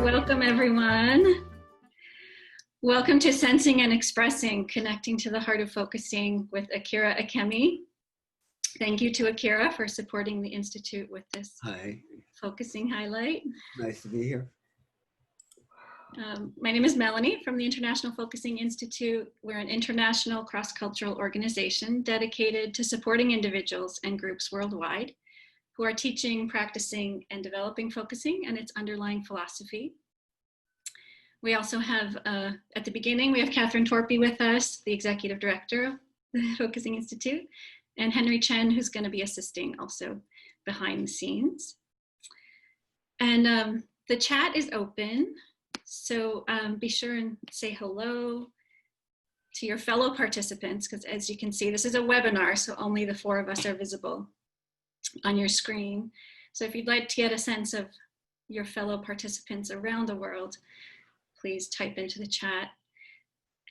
Welcome, everyone. Welcome to Sensing and Expressing, Connecting to the Heart of Focusing with Akira Ikemi. Thank you to Akira for supporting the Institute with this focusing highlight. Nice to be here. My name is Melanie from the International Focusing Institute. We're an international cross-cultural organization dedicated to supporting individuals and groups worldwide who are teaching, practicing, and developing focusing and its underlying philosophy. We also have, at the beginning, we have Catherine Torpy with us, the Executive Director of the Focusing Institute, and Henry Chen, who's going to be assisting also behind the scenes. And the chat is open, so be sure and say hello to your fellow participants, because as you can see, this is a webinar, so only the 4 of us are visible on your screen. So if you'd like to get a sense of your fellow participants around the world, please type into the chat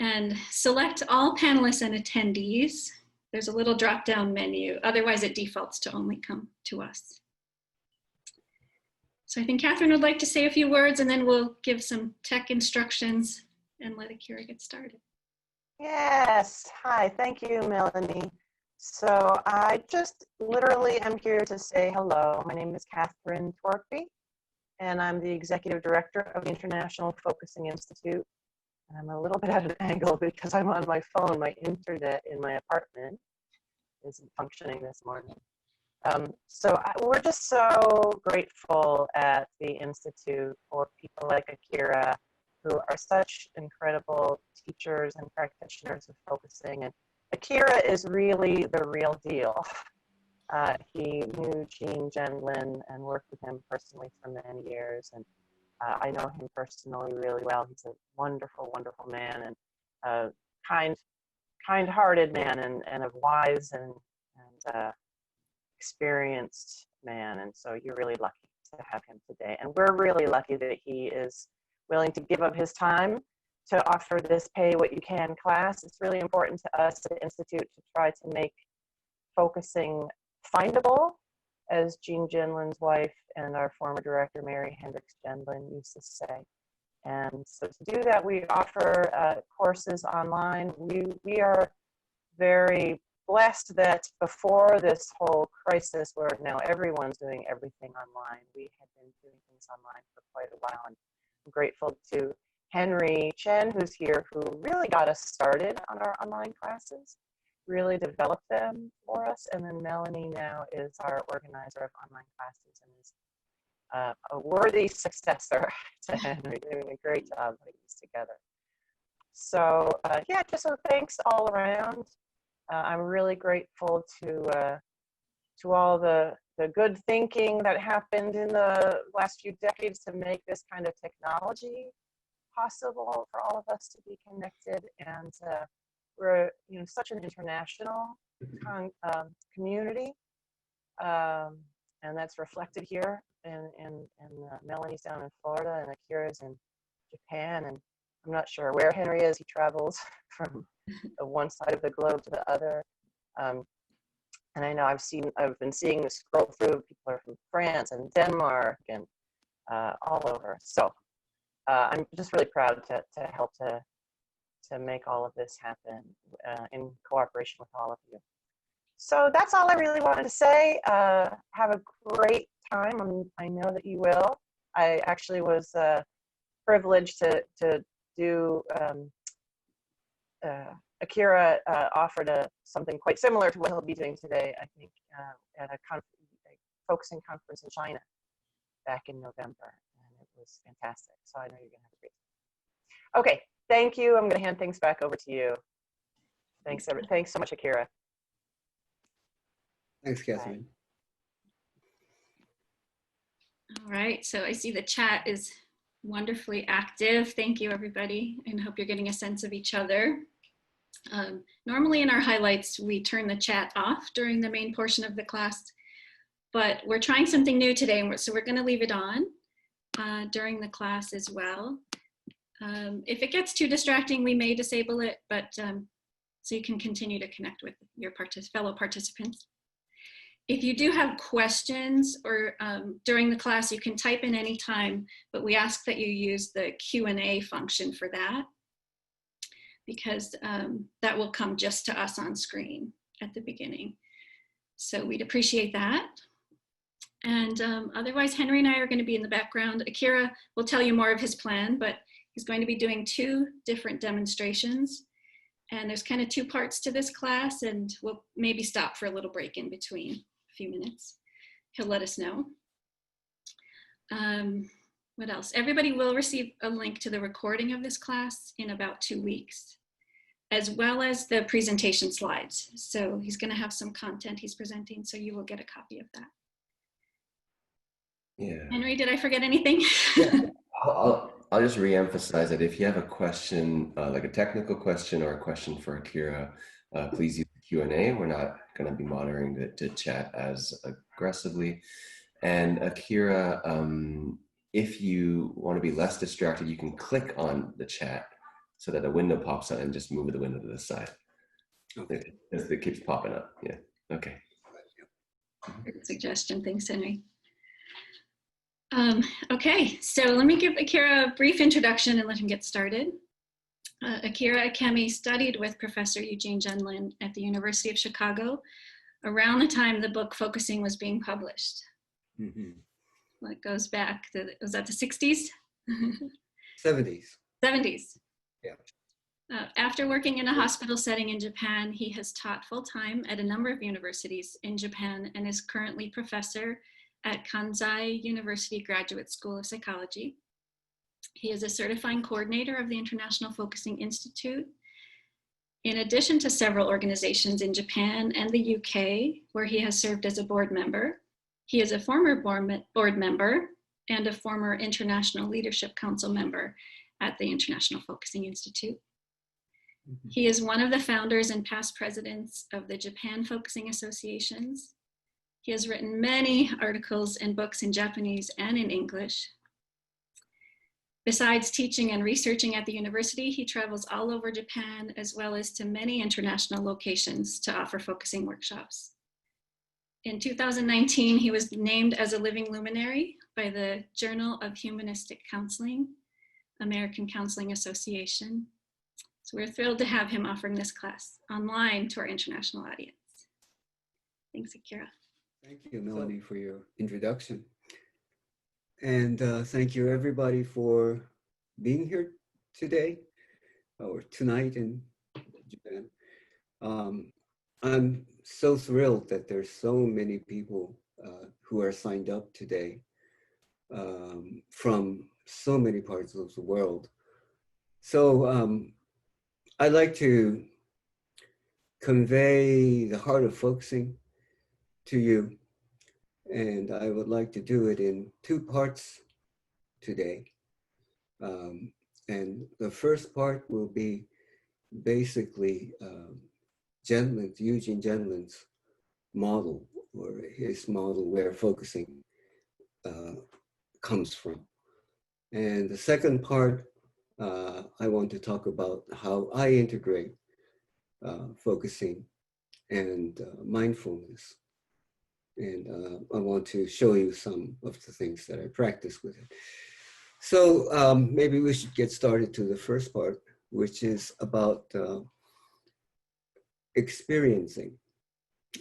and select all panelists and attendees. There's a little drop-down menu. Otherwise, it defaults to only come to us. So I think Catherine would like to say a few words, and then we'll give some tech instructions and let Akira get started. Yes. Hi. Thank you, Melanie. So I just literally am here to say hello. My name is Catherine Torpy, and I'm the Executive Director of the International Focusing Institute. And I'm a little bit at an angle because I'm on my phone. My internet in my apartment isn't functioning this morning. We're just so grateful at the Institute for people like Akira, who are such incredible teachers and practitioners of focusing. And Akira is really the real deal. He knew Gene Gendlin and worked with him personally for many years. And I know him personally really well. He's a wonderful, wonderful man, and a kind-hearted man, and a wise and experienced man. And so you're really lucky to have him today. And we're really lucky that he is willing to give up his time to offer this Pay What You Can class. It's really important to us at the Institute to try to make focusing findable, as Gene Gendlin's wife and our former director, Mary Hendricks Gendlin, used to say. And so to do that, we offer courses online. We are very blessed that before this whole crisis, where now everyone's doing everything online, we had been doing things online for quite a while. And I'm grateful to Henry Chen, who's here, who really got us started on our online classes, really developed them for us. And then Melanie now is our organizer of online classes and is a worthy successor to Henry, doing a great job putting this together. So yeah, just so thanks all around. I'm really grateful to all the good thinking that happened in the last few decades to make this kind of technology possible for all of us to be connected. And we're such an international community, and that's reflected here. And Melanie's down in Florida, and Akira's in Japan, and I'm not sure where Henry is. He travels from the one side of the globe to the other. And I know I've been seeing this scroll through. People are from France and Denmark and all over. So I'm just really proud to help to make all of this happen in cooperation with all of you. So that's all I really wanted to say. Have a great time. I know that you will. I actually was privileged to do, Akira offered something quite similar to what he'll be doing today, I think, at a focusing conference in China back in November, and it was fantastic. So I know you're going to have a great time. Okay, thank you. I'm going to hand things back over to you. Thanks so much, Akira. Thanks, Catherine. All right, so I see the chat is wonderfully active. Thank you, everybody, and hope you're getting a sense of each other. Normally in our highlights, we turn the chat off during the main portion of the class, but we're trying something new today, so we're going to leave it on during the class as well. If it gets too distracting, we may disable it, but so you can continue to connect with your fellow participants. If you do have questions or during the class, you can type in any time, but we ask that you use the Q&A function for that, because that will come just to us on screen at the beginning. So we'd appreciate that. And otherwise, Henry and I are going to be in the background. Akira will tell you more of his plan, but he's going to be doing 2 different demonstrations. And there's kind of 2 parts to this class, and we'll maybe stop for a little break in between, a few minutes. He'll let us know. What else? Everybody will receive a link to the recording of this class in about 2 weeks, as well as the presentation slides. So he's going to have some content he's presenting, so you will get a copy of that. Yeah. Henry, did I forget anything? Yeah. I'll just reemphasize that if you have a question, like a technical question or a question for Akira, please use the Q&A. We're not going to be monitoring the chat as aggressively. And Akira, if you want to be less distracted, you can click on the chat so that a window pops up and just move the window to the side. Okay. It keeps popping up. Yeah. Okay. Good suggestion. Thanks, Henry. Okay, so let me give Akira a brief introduction and let him get started. Akira Ikemi studied with Professor Eugene Gendlin at the University of Chicago around the time the book Focusing was being published. Mm-hmm. Well, it goes back to, was that the 60s? 70s. 70s. Yeah. After working in a hospital setting in Japan, he has taught full-time at a number of universities in Japan and is currently professor at Kansai University Graduate School of Psychology. He is a certifying coordinator of the International Focusing Institute, in addition to several organizations in Japan and the UK, where he has served as a board member. He is a former board member and a former International Leadership Council member at the International Focusing Institute. Mm-hmm. He is one of the founders and past presidents of the Japan Focusing Associations. He has written many articles and books in Japanese and in English. Besides teaching and researching at the university, he travels all over Japan, as well as to many international locations to offer focusing workshops. In 2019, he was named as a living luminary by the Journal of Humanistic Counseling, American Counseling Association. So we're thrilled to have him offering this class online to our international audience. Thanks, Akira. Thank you, Melanie, for your introduction. And thank you, everybody, for being here today or tonight in Japan. I'm so thrilled that there's so many people who are signed up today from so many parts of the world. So I'd like to convey the heart of focusing to you, and I would like to do it in 2 parts today. And the first part will be basically Eugene Gendlin's model, or his model where focusing comes from. And the second part, I want to talk about how I integrate focusing and mindfulness. And I want to show you some of the things that I practice with it. So maybe we should get started to the first part, which is about experiencing.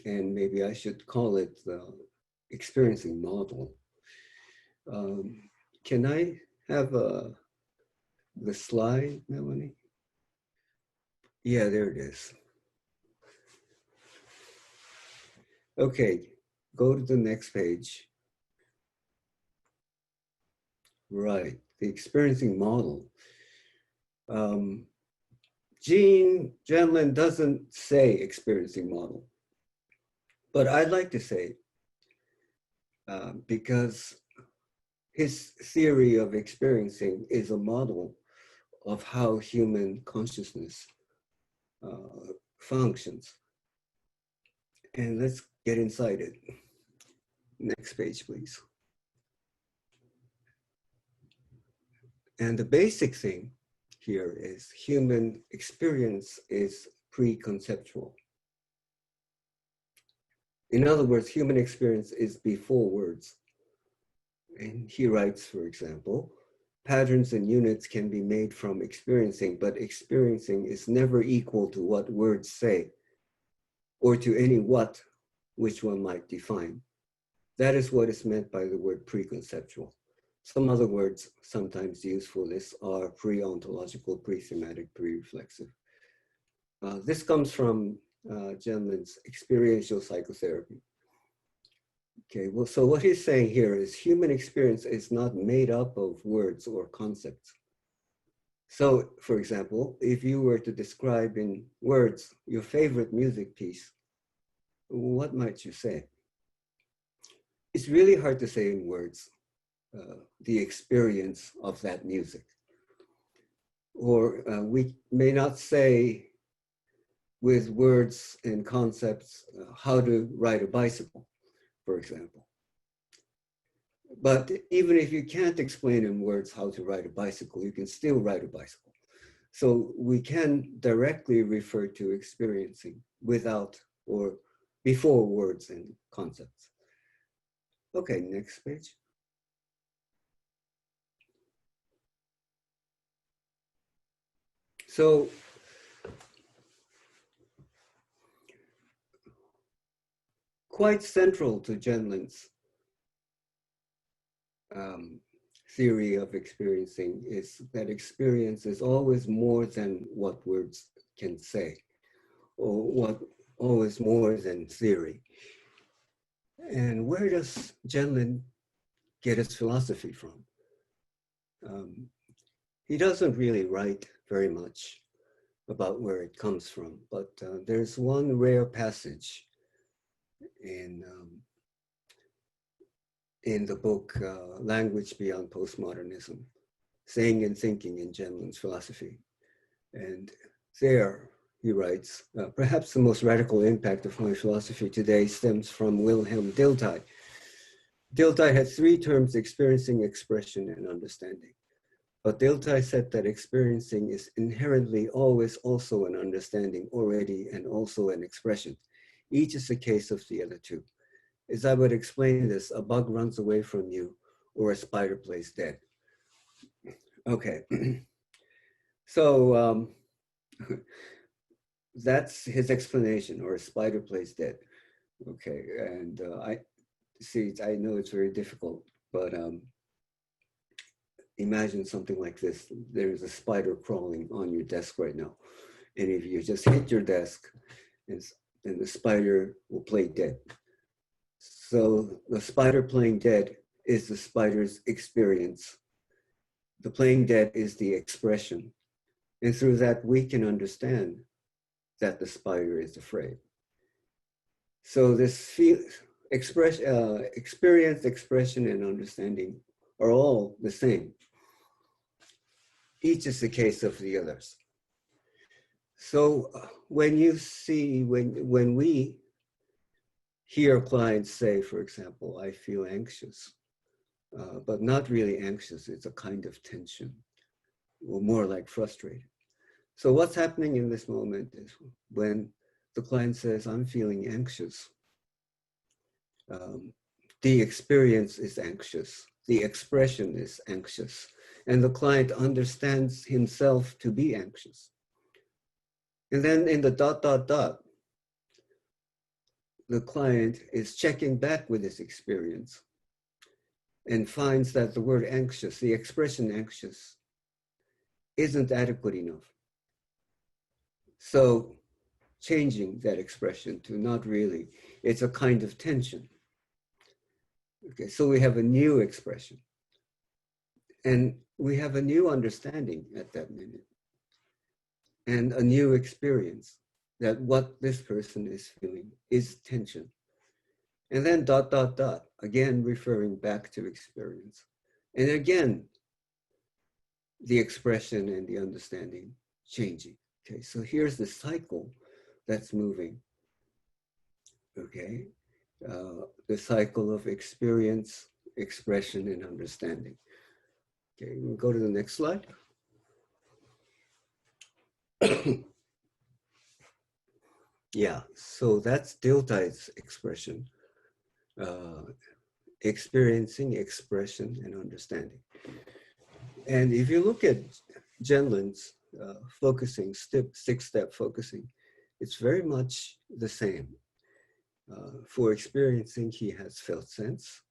And maybe I should call it the experiencing model. Can I have the slide, Melanie? Yeah, there it is. Okay, go to the next page. Right, the experiencing model. Gene Gendlin doesn't say experiencing model, but I'd like to say because his theory of experiencing is a model of how human consciousness functions. And let's get inside it. Next page, please. And the basic thing here is human experience is pre-conceptual. In other words, human experience is before words. And he writes, for example, patterns and units can be made from experiencing, but experiencing is never equal to what words say, or to any what which one might define. That is what is meant by the word preconceptual. Some other words sometimes used for this are pre-ontological, pre-thematic, pre-reflexive. This comes from Genlin's experiential psychotherapy. Okay, well, so what he's saying here is human experience is not made up of words or concepts. So, for example, if you were to describe in words your favorite music piece, what might you say? It's really hard to say in words the experience of that music. Or we may not say with words and concepts how to ride a bicycle, for example. But even if you can't explain in words how to ride a bicycle, you can still ride a bicycle. So we can directly refer to experiencing without or before words and concepts. Okay, next page. So quite central to Genlin's theory of experiencing is that experience is always more than what words can say, or what always more than theory. And where does Genlin get his philosophy from? He doesn't really write very much about where it comes from, but there's one rare passage in the book Language Beyond Postmodernism, Saying and Thinking in Genlin's Philosophy. And there he writes, perhaps the most radical impact of my philosophy today stems from Wilhelm Dilthey. Dilthey had three terms: experiencing, expression, and understanding. But Dilthey said that experiencing is inherently always also an understanding already and also an expression. Each is a case of the other two. As I would explain this, a bug runs away from you or a spider plays dead. Okay, so that's his explanation, or a spider plays dead. Okay, and I know it's very difficult, but imagine something like this. There's a spider crawling on your desk right now. And if you just hit your desk, and the spider will play dead. So the spider playing dead is the spider's experience. The playing dead is the expression. And through that, we can understand that the spider is afraid. So this experience, expression, and understanding are all the same. Each is the case of the others. So when we hear clients say, for example, I feel anxious, but not really anxious, it's a kind of tension, or more like frustrated. So what's happening in this moment is when the client says, I'm feeling anxious, the experience is anxious, the expression is anxious, and the client understands himself to be anxious. And then in the ... the client is checking back with his experience and finds that the word anxious, the expression anxious, isn't adequate enough. So changing that expression to not really, it's a kind of tension. Okay, so we have a new expression. And we have a new understanding at that minute. And a new experience that what this person is feeling is tension. And then ... again, referring back to experience. And again, the expression and the understanding changing. Okay, so here's the cycle that's moving. Okay, the cycle of experience, expression, and understanding. Okay, we'll go to the next slide. Yeah, so that's Dilthey's expression, experiencing, expression, and understanding. And if you look at Genlin's focusing, six-step focusing, it's very much the same. For experiencing, he has felt sense.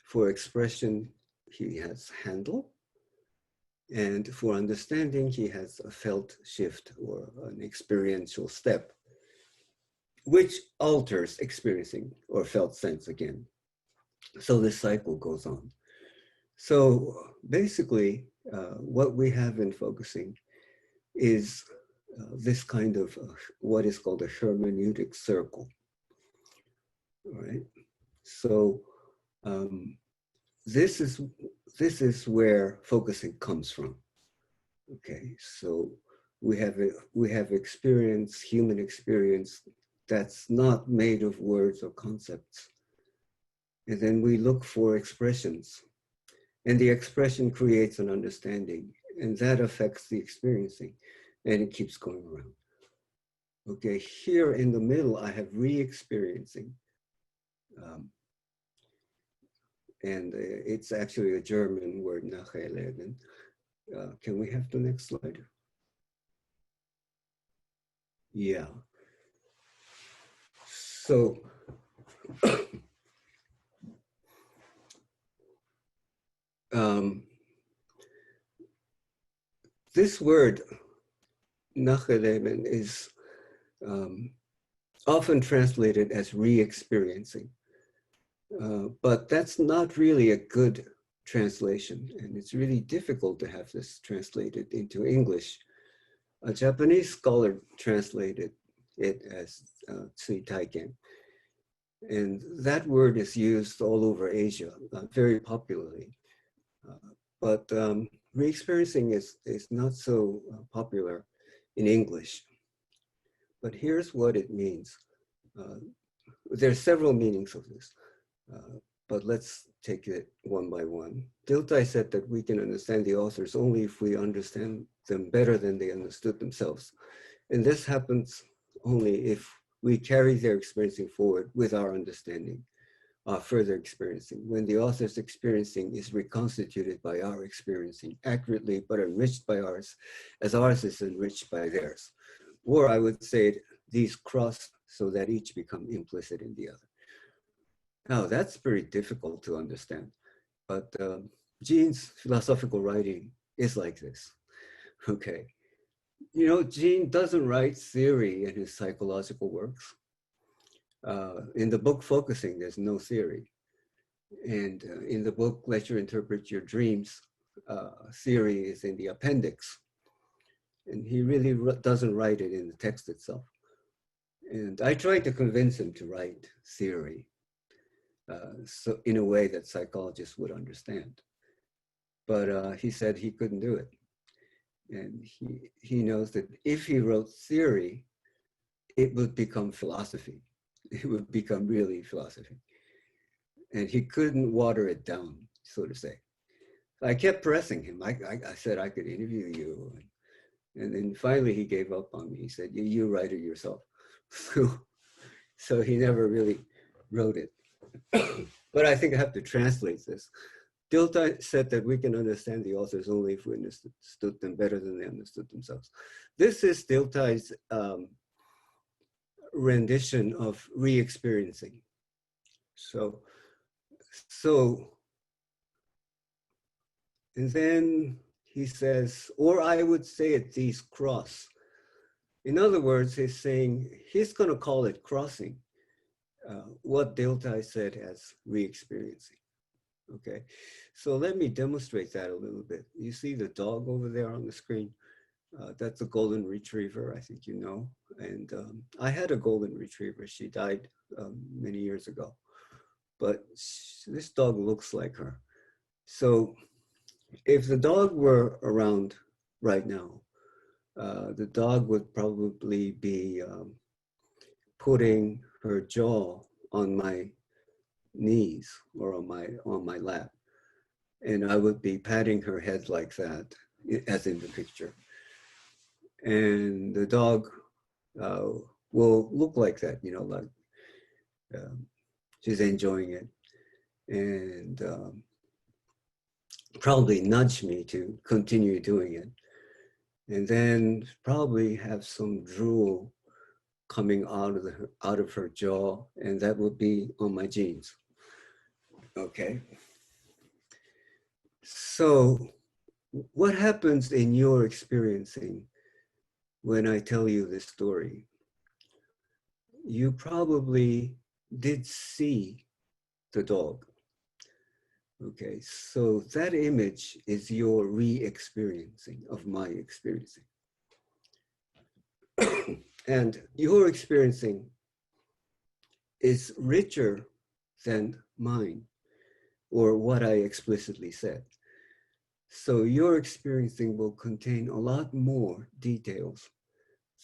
For expression, he has handle. And for understanding, he has a felt shift or an experiential step, which alters experiencing or felt sense again. So this cycle goes on. So basically, what we have in focusing is this kind of what is called a hermeneutic circle. All right. So this is where focusing comes from. Okay. So we have experience, human experience that's not made of words or concepts. And then we look for expressions. And the expression creates an understanding, and that affects the experiencing, and it keeps going around. Okay, here in the middle, I have re-experiencing. And it's actually a German word, Nachleben. Can we have the next slide? Yeah. So, this word, Nachleben, is often translated as re-experiencing. But that's not really a good translation, and it's really difficult to have this translated into English. A Japanese scholar translated it as tsui taiken, and that word is used all over Asia very popularly. But re-experiencing is not so popular in English. But here's what it means. There are several meanings of this. But let's take it one by one. Dilthey said that we can understand the authors only if we understand them better than they understood themselves. And this happens only if we carry their experiencing forward with our understanding, further experiencing. When the author's experiencing is reconstituted by our experiencing accurately, but enriched by ours, as ours is enriched by theirs. Or I would say these cross so that each become implicit in the other. Now, that's very difficult to understand, but Jean's philosophical writing is like this, okay? You know, Jean doesn't write theory in his psychological works. In the book Focusing, there's no theory. And in the book Let You Interpret Your Dreams, theory is in the appendix. And he really doesn't write it in the text itself. And I tried to convince him to write theory. So in a way that psychologists would understand. But he said he couldn't do it. And he knows that if he wrote theory, it would become philosophy. It would become really philosophy. And he couldn't water it down, so to say. I kept pressing him. I said I could interview you. And then finally he gave up on me. He said, you write it yourself. So he never really wrote it. But I think I have to translate this. Dilthey said that we can understand the authors only if we understood them better than they understood themselves. This is Dilthey's rendition of re-experiencing. So, and then he says, or I would say it these cross. In other words, he's saying, he's gonna call it crossing. What Dilthey said as re-experiencing. Okay, so let me demonstrate that a little bit. You see the dog over there on the screen? That's a golden retriever, I think you know. And I had a golden retriever. She died many years ago. But this dog looks like her. So if the dog were around right now, the dog would probably be putting her jaw on my knees or on my lap, and I would be patting her head like that, as in the picture. And the dog will look like that, like she's enjoying it, and probably nudge me to continue doing it, and then probably have some drool coming out of her jaw, and that would be on my jeans. Okay. So what happens in your experiencing when I tell you this story? You probably did see the dog. Okay, so that image is your re-experiencing of my experiencing. And your experiencing is richer than mine, or what I explicitly said. So your experiencing will contain a lot more details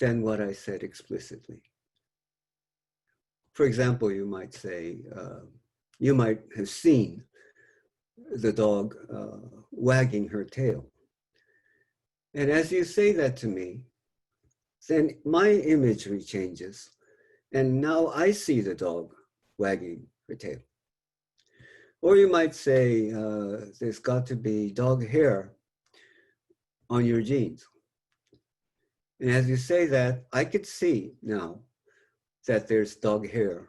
than what I said explicitly. For example, you might say, you might have seen the dog wagging her tail. And as you say that to me, then my imagery changes. And now I see the dog wagging her tail. Or you might say, there's got to be dog hair on your jeans. And as you say that, I could see now that there's dog hair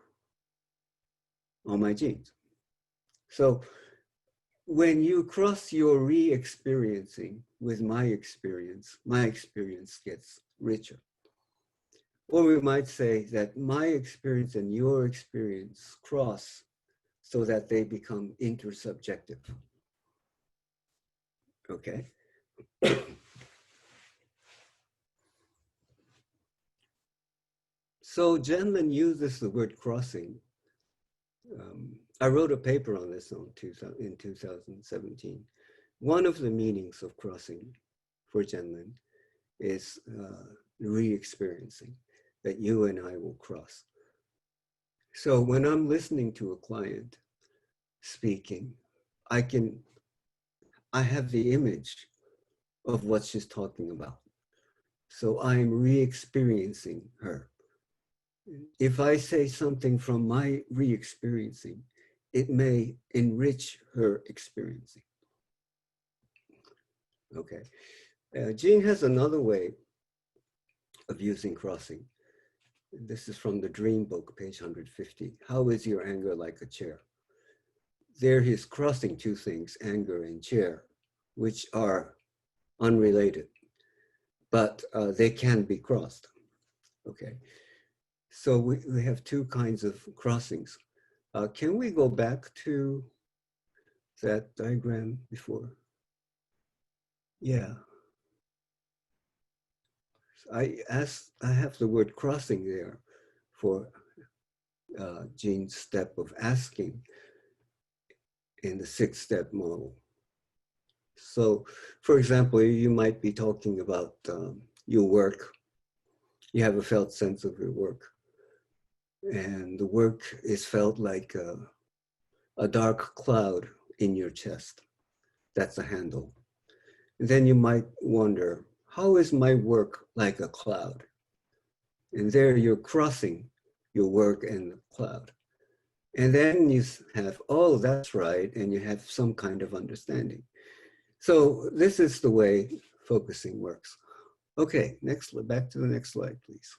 on my jeans. So when you cross your re-experiencing with my experience gets richer. Or we might say that my experience and your experience cross so that they become intersubjective. Okay. So Zenlin uses the word crossing. I wrote a paper on this in 2017. One of the meanings of crossing for Zenlin is re-experiencing, that you and I will cross. So when I'm listening to a client speaking, I have the image of what she's talking about. So I'm re-experiencing her. If I say something from my re-experiencing, it may enrich her experiencing. Okay. Jean has another way of using crossing. This is from the Dream book, page 150. How is your anger like a chair? There he's crossing two things, anger and chair, which are unrelated, but they can be crossed. Okay. So we have two kinds of crossings. Can we go back to that diagram before? Yeah. I have the word crossing there for Jean's step of asking in the 6-step model. So, for example, you might be talking about your work. You have a felt sense of your work. And the work is felt like a dark cloud in your chest. That's a handle. And then you might wonder, how is my work like a cloud? And there you're crossing your work and the cloud. And then you have, oh, that's right. And you have some kind of understanding. So this is the way focusing works. Okay, back to the next slide, please.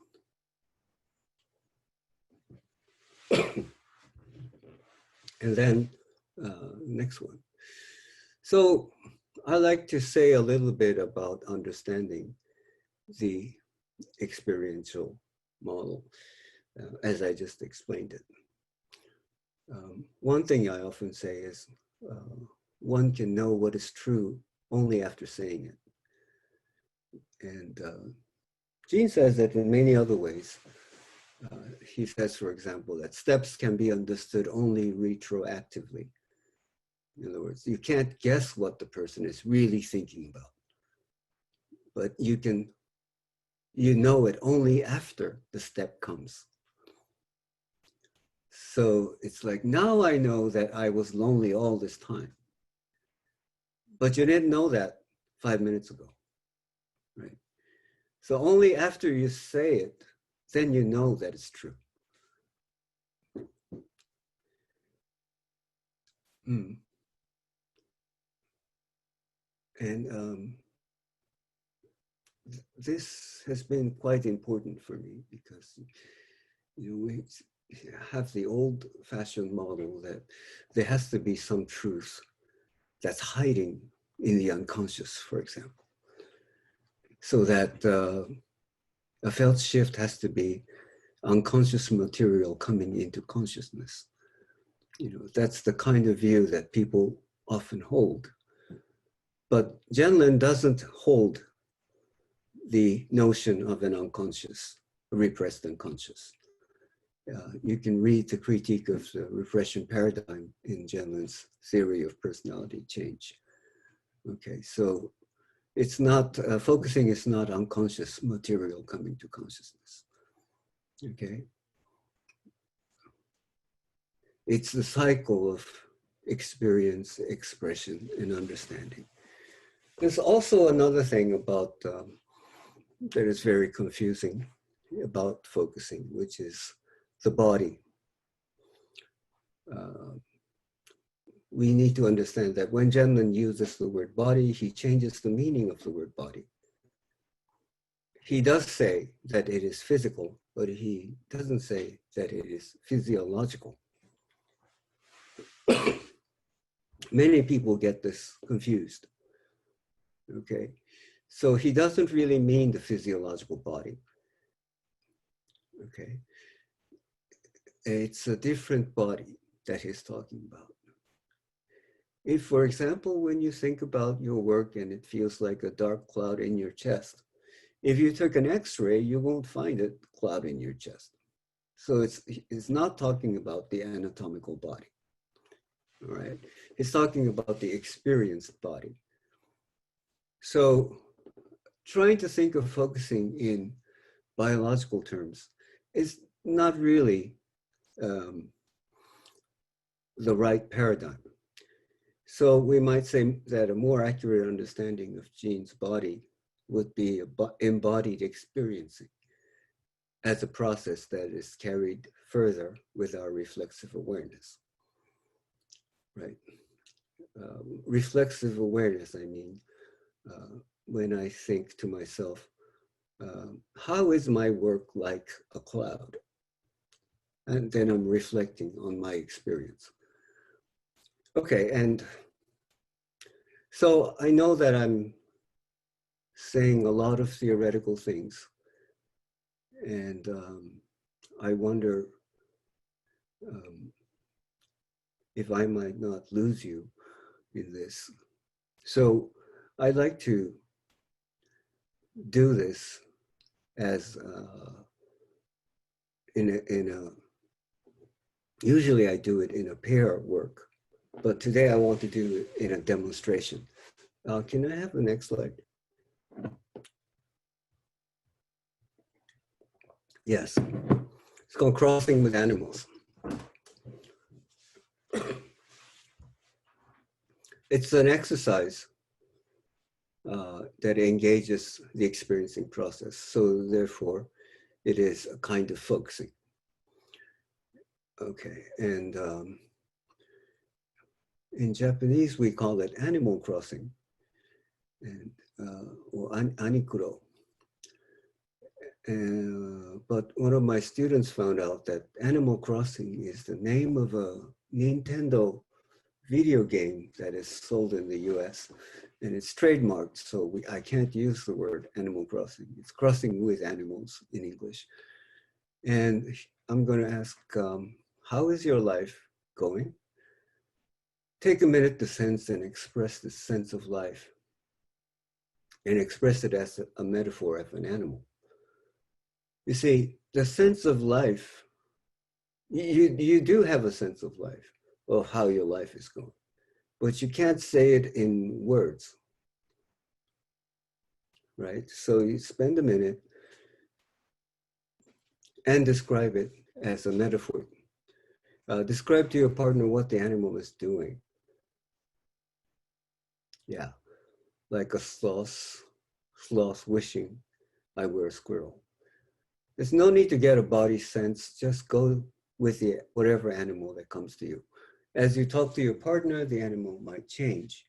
And then next one. So I like to say a little bit about understanding the experiential model, as I just explained it. One thing I often say is one can know what is true only after saying it. And Jean says that in many other ways. He says, for example, that steps can be understood only retroactively. In other words, you can't guess what the person is really thinking about, but you know it only after the step comes. So it's like, now I know that I was lonely all this time, but you didn't know that 5 minutes ago, right? So only after you say it then you know that it's true. Mm. And this has been quite important for me because we have the old-fashioned model that there has to be some truth that's hiding in the unconscious, for example, so that a felt shift has to be unconscious material coming into consciousness. That's the kind of view that people often hold. But Genlin doesn't hold the notion of an unconscious, repressed unconscious. You can read the critique of the repression paradigm in Genlin's theory of personality change. Okay, so it's not, focusing is not unconscious material coming to consciousness. Okay. It's the cycle of experience, expression, and understanding. There's also another thing about that is very confusing about focusing, which is the body. We need to understand that when Genlin uses the word body, he changes the meaning of the word body. He does say that it is physical, but he doesn't say that it is physiological. Many people get this confused. Okay, so he doesn't really mean the physiological body. Okay, it's a different body that he's talking about. If, for example, when you think about your work and it feels like a dark cloud in your chest, if you took an X-ray, you won't find a cloud in your chest. So it's not talking about the anatomical body. All right, it's talking about the experienced body. So trying to think of focusing in biological terms is not really the right paradigm. So we might say that a more accurate understanding of Jean's body would be embodied experiencing as a process that is carried further with our reflexive awareness, right? Reflexive awareness, I mean, when I think to myself, how is my work like a cloud? And then I'm reflecting on my experience. Okay, and so I know that I'm saying a lot of theoretical things, and I wonder if I might not lose you in this. So I'd like to do this as usually I do it in a pair work, but today I want to do it in a demonstration. Can I have the next slide? Yes, it's called Crossing with Animals. It's an exercise that engages the experiencing process. So therefore, it is a kind of focusing. Okay, and in Japanese, we call it animal crossing, and or anikuro. But one of my students found out that Animal Crossing is the name of a Nintendo video game that is sold in the US, and it's trademarked, so I can't use the word Animal Crossing. It's crossing with animals in English. And I'm going to ask, how is your life going? Take a minute to sense and express the sense of life, and express it as a metaphor of an animal. You see, the sense of life, you do have a sense of life, of how your life is going, but you can't say it in words, right? So you spend a minute and describe it as a metaphor. Describe to your partner what the animal is doing. Yeah, like a sloth wishing I were a squirrel. There's no need to get a body sense. Just go with whatever animal that comes to you. As you talk to your partner, the animal might change.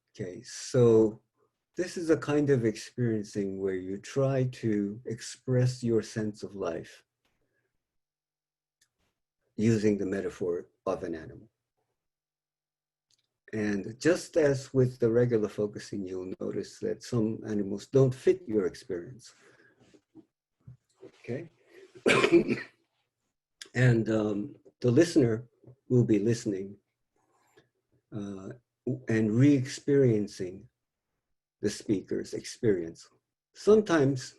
Okay, so this is a kind of experiencing where you try to express your sense of life using the metaphor of an animal. And just as with the regular focusing, you'll notice that some animals don't fit your experience. Okay? And the listener will be listening and re-experiencing the speaker's experience. Sometimes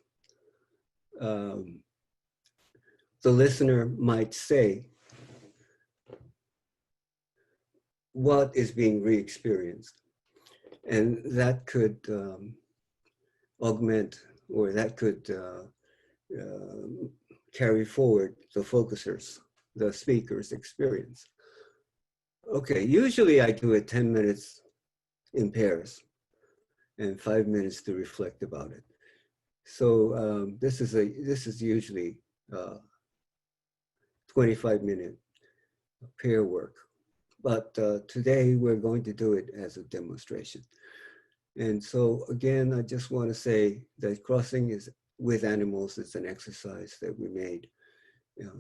the listener might say what is being re-experienced, and that could augment, or that could carry forward the focuser's, the speaker's experience. Okay, usually I do it 10 minutes in pairs and 5 minutes to reflect about it. So this is usually 25-minute pair work. But today we're going to do it as a demonstration. And so again, I just want to say that crossing is with animals is an exercise that we made,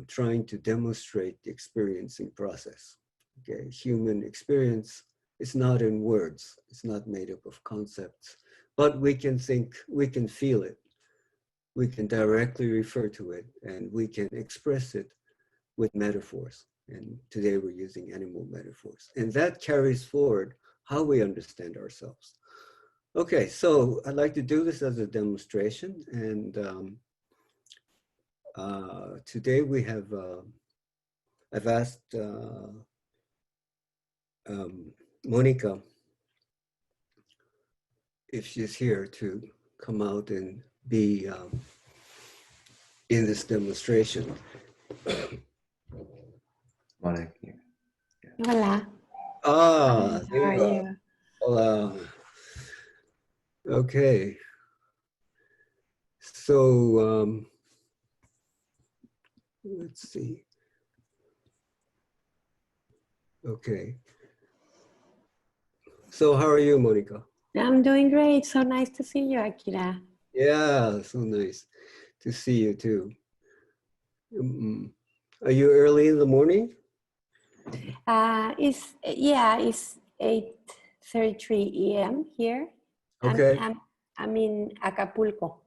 trying to demonstrate the experiencing process. Okay, human experience is not in words, it's not made up of concepts, but we can think, we can feel it, we can directly refer to it, and we can express it with metaphors. And today we're using animal metaphors. And that carries forward how we understand ourselves. Okay, so I'd like to do this as a demonstration. And today we have, I've asked Monica if she's here to come out and be in this demonstration. Monica. Hola. Ah, How are you? Hola. Okay. So let's see. Okay. So how are you, Monica? I'm doing great. So nice to see you, Akira. Yeah, so nice to see you too. Are you early in the morning? It's 8:33 a.m. here. Okay. I'm in Acapulco.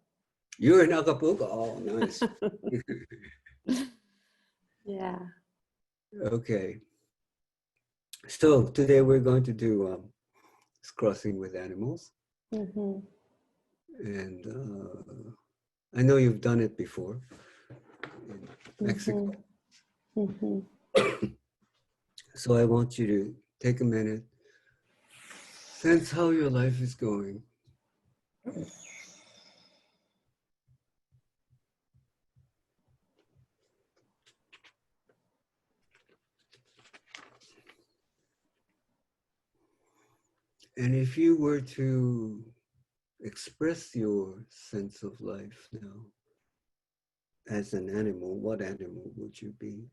You're in Acapulco. Oh, nice. Yeah. Okay. So today we're going to do crossing with animals. Mm-hmm. And I know you've done it before in Mexico. Mm-hmm. So I want you to take a minute, sense how your life is going. And if you were to express your sense of life now as an animal, what animal would you be?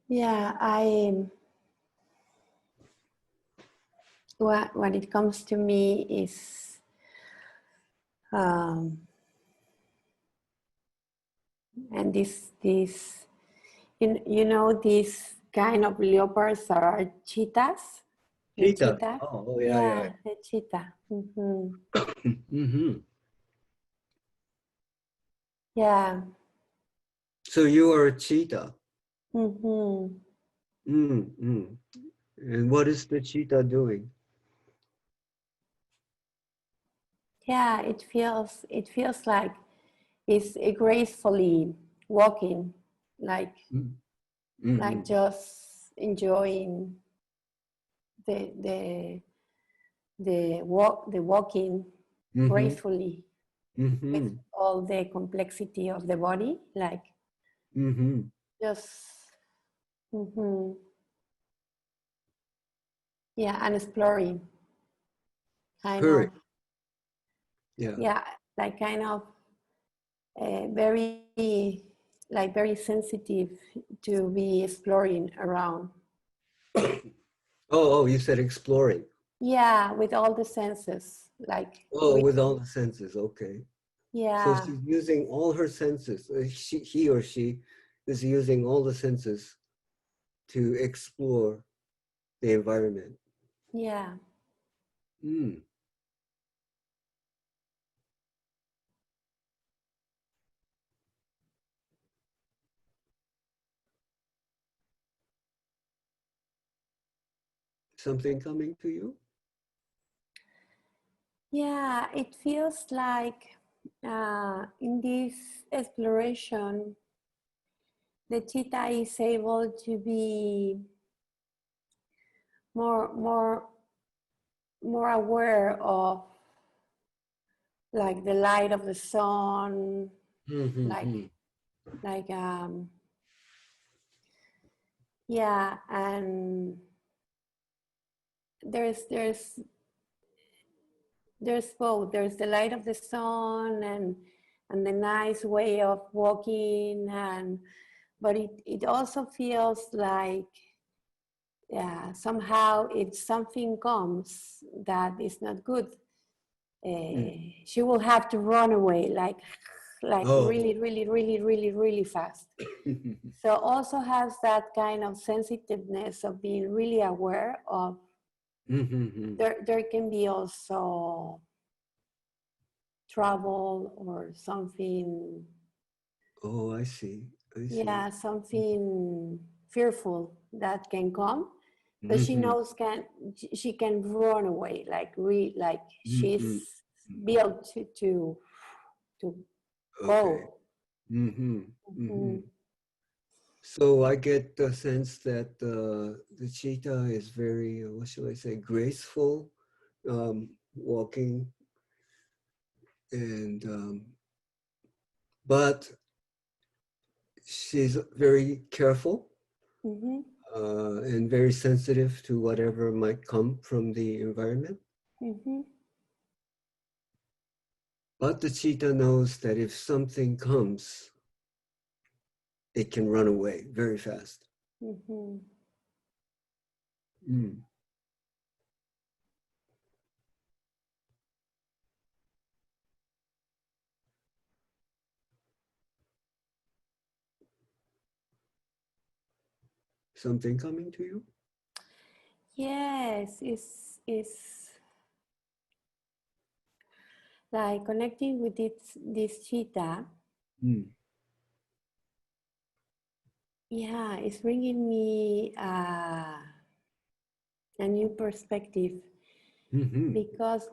Yeah, what it comes to me is and this you know these kind of leopards that are cheetahs. The Cheetah. Oh yeah. the cheetah. Mm-hmm. Mm-hmm. Yeah. So you are a cheetah. Mm-hmm. Mm-hmm. And what is the cheetah doing? Yeah, it feels like it's gracefully walking, like Mm-hmm. like just enjoying the walking Mm-hmm. gracefully Mm-hmm. with all the complexity of the body, like Mm-hmm. just mhm. Yeah, and exploring, kind of, Courage. Yeah. yeah, like kind of very, like very sensitive to be exploring around. Oh, you said exploring. Yeah, with all the senses, like Oh, with all the senses. Okay. So yeah, she's using all her senses. He or she is using all the senses to explore the environment. yeah, Mm. Something coming to you? yeah. It feels like in this exploration, the cheetah is able to be more more aware of like the light of the sun, like Mm-hmm. like yeah, and there's there's both. There's the light of the sun and the nice way of walking, and but it also feels like yeah, somehow if something comes that is not good, she will have to run away like Oh. really fast. So also has that kind of sensitiveness of being really aware of Mm-hmm. there can be also trouble or something, Oh, I see. I see. yeah, something fearful that can come, but she Mm-hmm. knows she can run away like Mm-hmm. she's built to Okay. go. Mm-hmm. Mm-hmm. Mhm. So I get the sense that the cheetah is very, what shall I say, graceful, walking, and but she's very careful Mhm. and very sensitive to whatever might come from the environment. Mhm. But the cheetah knows that if something comes, it can run away very fast. Mhm. Mm. Something coming to you? Yes, it's like connecting with this cheetah. Mm. Yeah, it's bringing me a new perspective Mm-hmm. because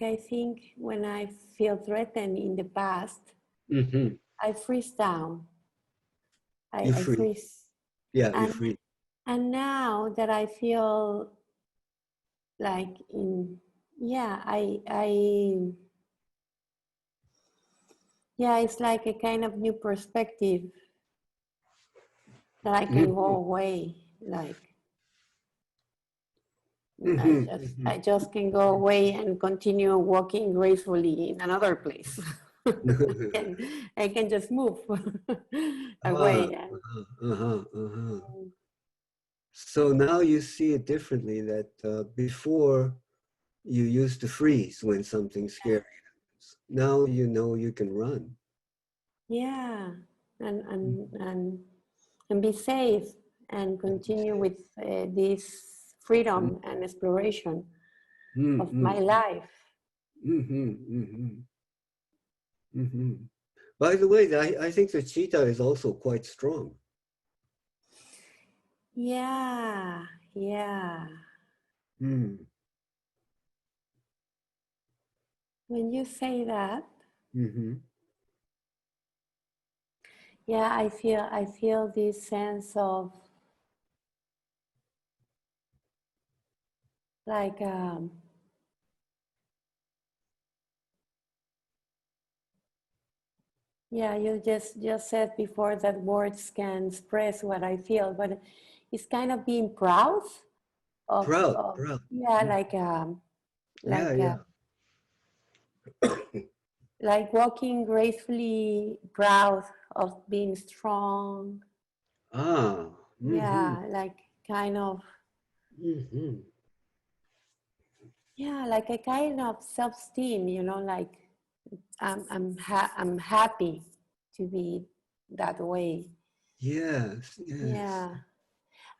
I think when I feel threatened in the past, Mm-hmm. I freeze down. You I free. freeze, Yeah, you and free. and now that I feel like in yeah, yeah, it's like a kind of new perspective that I can go Mm-hmm. away. Like Mm-hmm. I just can go away and continue walking gracefully in another place. Mm-hmm. and I can just move Ah, away. And, uh-huh, uh-huh. So now you see it differently that before you used to freeze when something scary happens. Now you know you can run. yeah, and be safe and continue with this freedom and exploration of Mm-hmm. my life. Mm-hmm. Mm-hmm. Mm-hmm. By the way, I think the cheetah is also quite strong. Yeah, yeah. Mm. When you say that, Mm-hmm. yeah, I feel this sense of like Yeah, you just said before that words can express what I feel, but it's kind of being proud Proud, of proud. yeah, Yeah, like yeah. like walking gracefully, proud of being strong. Ah, mm-hmm, Yeah, like kind of mm-hmm. yeah, like a kind of self-esteem, like I'm happy to be that way. Yes, yes, Yeah.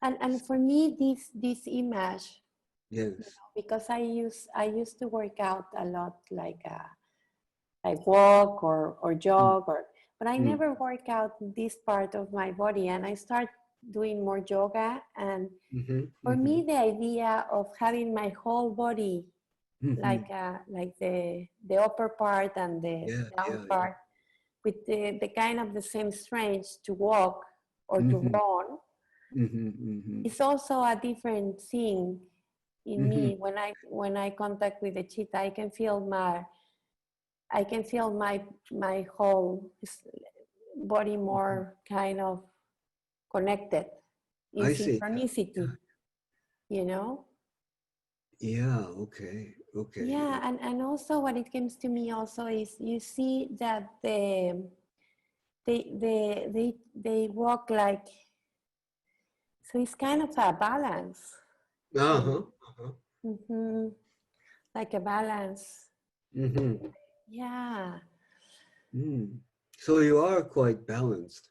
And for me this image, yes. because I used to work out a lot, like walk or Mm, jog, but I mm, never work out this part of my body, and I start doing more yoga. And mm-hmm, for mm-hmm, me the idea of having my whole body, mm-hmm. like the upper part and the Yeah, down yeah, yeah. part, with the kind of the same strength to walk or to Mm-hmm, run, mm-hmm, mm-hmm, it's also a different thing in mm-hmm, me. When I contact with the cheetah, I can feel my whole body mm-hmm. more kind of connected in I see. synchronicity, Yeah, you know? yeah, okay, okay. Yeah, and also what it comes to me also is you see that they walk like, so it's kind of a balance, you Uh-huh, know? uh-huh. Like a balance. Mm-hmm. Yeah. Mm. So you are quite balanced.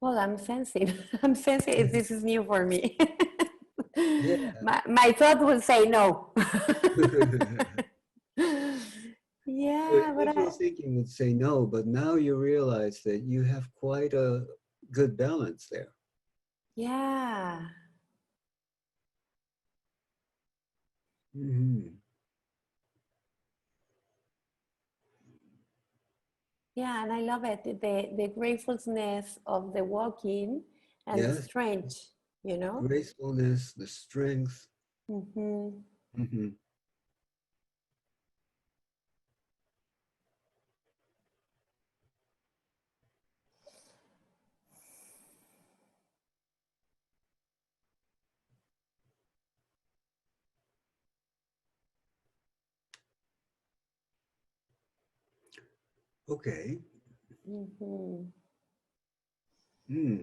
Well, I'm sensing. I'm sensing. This is new for me. Yeah. my thought would say no. Your Yeah, but usual thinking would say no, but now you realize that you have quite a good balance there. yeah, Mm-hmm. yeah, and I love it. The gratefulness of the walking and the Yes, strength, you know. gracefulness, the strength. Mm-hmm. Mm-hmm. Okay. Mm-hmm. Hmm.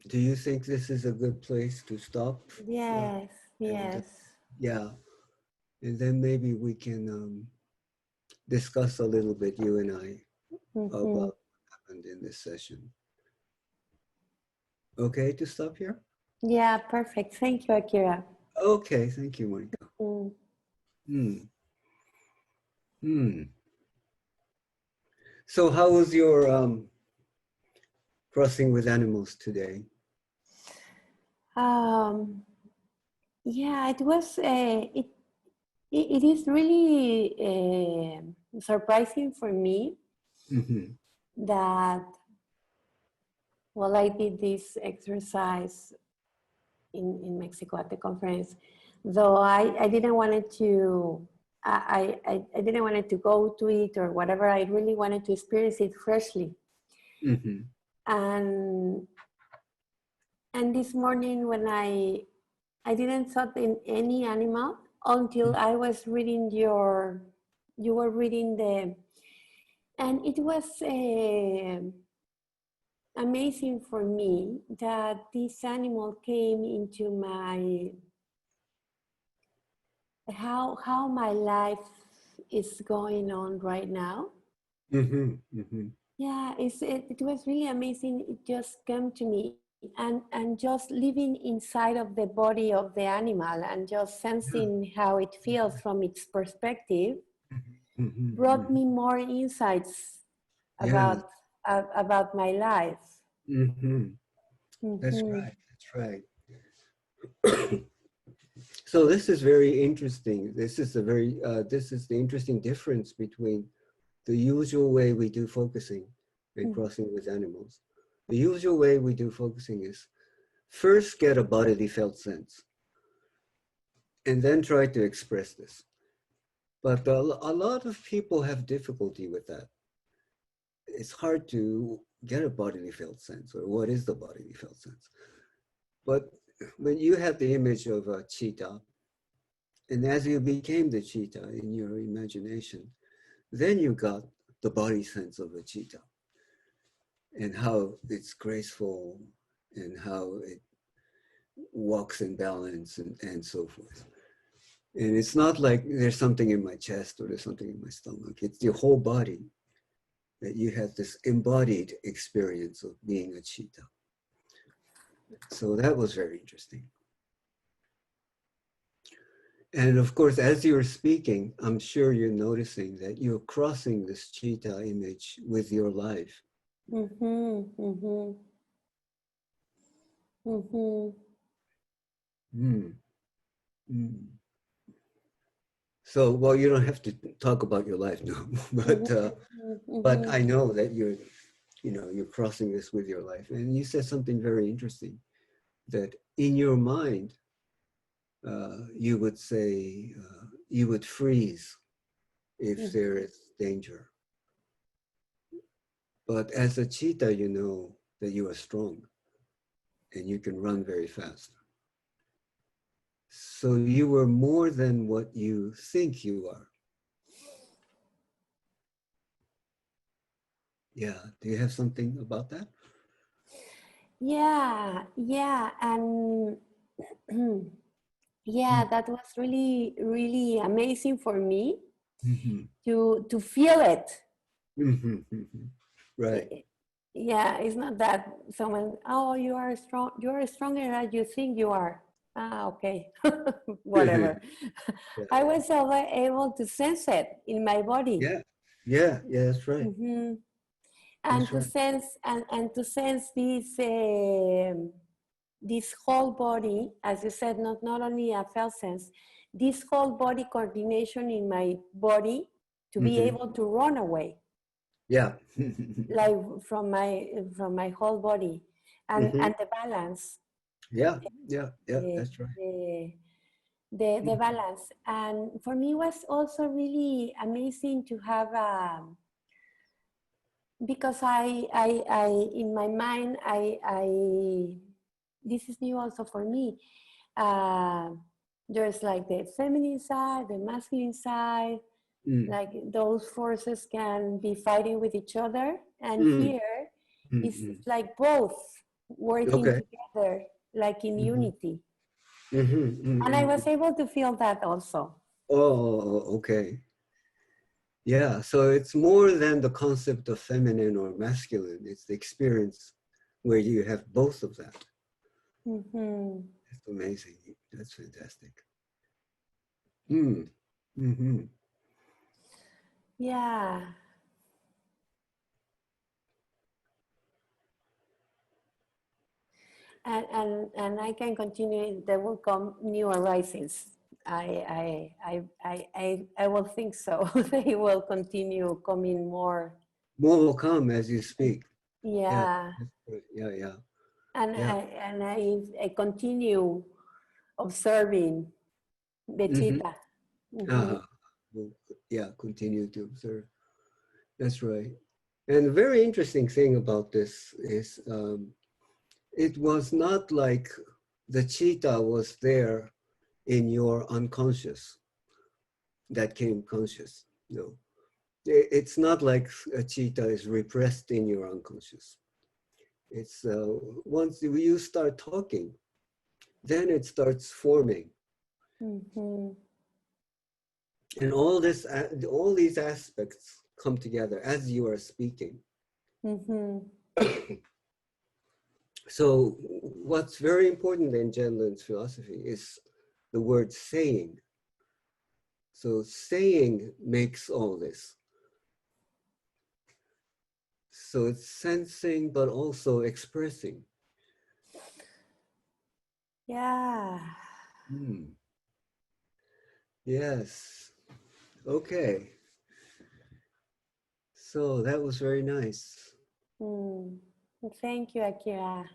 Do you think this is a good place to stop? Uh, Yes, and yes. yeah, and then maybe we can discuss a little bit, you and I, about Mm-hmm. what happened in this session. Okay, to stop here? Yeah, perfect. Thank you, Akira. Okay, thank you, Monica. Mm. Hmm. Hmm. So, how was your crossing with animals today? Um, yeah, it was. It is really surprising for me Mm-hmm. that, well, I did this exercise in Mexico at the conference, though I didn't want it to. I didn't want it to go to it or whatever. I really wanted to experience it freshly. Mm-hmm. And this morning when I didn't thought in any animal until I was reading you were reading and it was amazing for me that this animal came into my, how my life is going on right now. Mm-hmm. Mm-hmm. Yeah, it was really amazing. It just came to me, and just living inside of the body of the animal and just Yeah. sensing how it feels from its perspective Mm-hmm. brought Mm-hmm. me more insights Yes. about my life. Mm-hmm. That's Hmm. right. That's right. So this is very interesting. This is the interesting difference between the usual way we do focusing and crossing with animals. The usual way we do focusing is first get a bodily felt sense and then try to express this. But a lot of people have difficulty with that. it's hard to get a bodily felt sense, or what is the bodily felt sense. But when you have the image of a cheetah, and as you became the cheetah in your imagination, then you got the body sense of a cheetah and how it's graceful and how it walks in balance and so forth. And it's not like there's something in my chest or there's something in my stomach. It's your whole body that you have this embodied experience of being a cheetah. So that was very interesting. And of course, as you're speaking, I'm sure you're noticing that you're crossing this cheetah image with your life. Mm-hmm, mm-hmm. Mm-hmm. Mm. Mm. So, well, you don't have to talk about your life now, but I know that you're crossing this with your life. And you said something very interesting, that in your mind, you would say, you would freeze if there is danger. But as a cheetah, you know that you are strong and you can run very fast. So you were more than what you think you are. Yeah. Do you have something about that? Yeah, yeah, and yeah, that was really, really amazing for me Mm-hmm. to feel it. Mm-hmm. Mm-hmm. Right. Yeah, it's not that someone, oh, you are strong, you are stronger than you think you are. Ah, okay, whatever. Yeah. I was able to sense it in my body. Yeah. Yeah. Yeah. That's right. Mm-hmm. And That's to right. sense and to sense this whole body, as you said, not only a felt sense, this whole body coordination in my body to be Mm-hmm. able to run away, Yeah. like from my whole body, and Mm-hmm. and the balance, Yeah. Yeah. Yeah. the, That's right. the balance. And for me, it was also really amazing to have because I in my mind I this is new also for me. There's like the feminine side, the masculine side, Mm. like those forces can be fighting with each other. And Mm. here it's Mm-hmm. like both working Okay. together, like in Mm-hmm. unity. Mm-hmm. And I Mm-hmm. was able to feel that also. Oh, okay. Yeah. So it's more than the concept of feminine or masculine. It's the experience where you have both of that. Mm-hmm. It's amazing. That's fantastic. Mm. Mm-hmm. Yeah. And I can continue. There will come new arisings. I will think so. They will continue coming more. More will come as you speak. Yeah. Yeah, That's good. Yeah. Yeah. and Yeah. I continue observing the Mm-hmm. cheetah. Mhm. Uh-huh. Well, yeah. Continue to observe. That's right. And the very interesting thing about this is it was not like the cheetah was there in your unconscious that came conscious. No, it's not like a cheetah is repressed in your unconscious. It's once you start talking, then it starts forming, Mhm. and all these aspects come together as you are speaking. Mhm. So what's very important in Zen philosophy is the word saying. So saying makes all this. So it's sensing, but also expressing. Yeah. Hmm. Yes. Okay. So that was very nice. Mm. Thank you, Akira.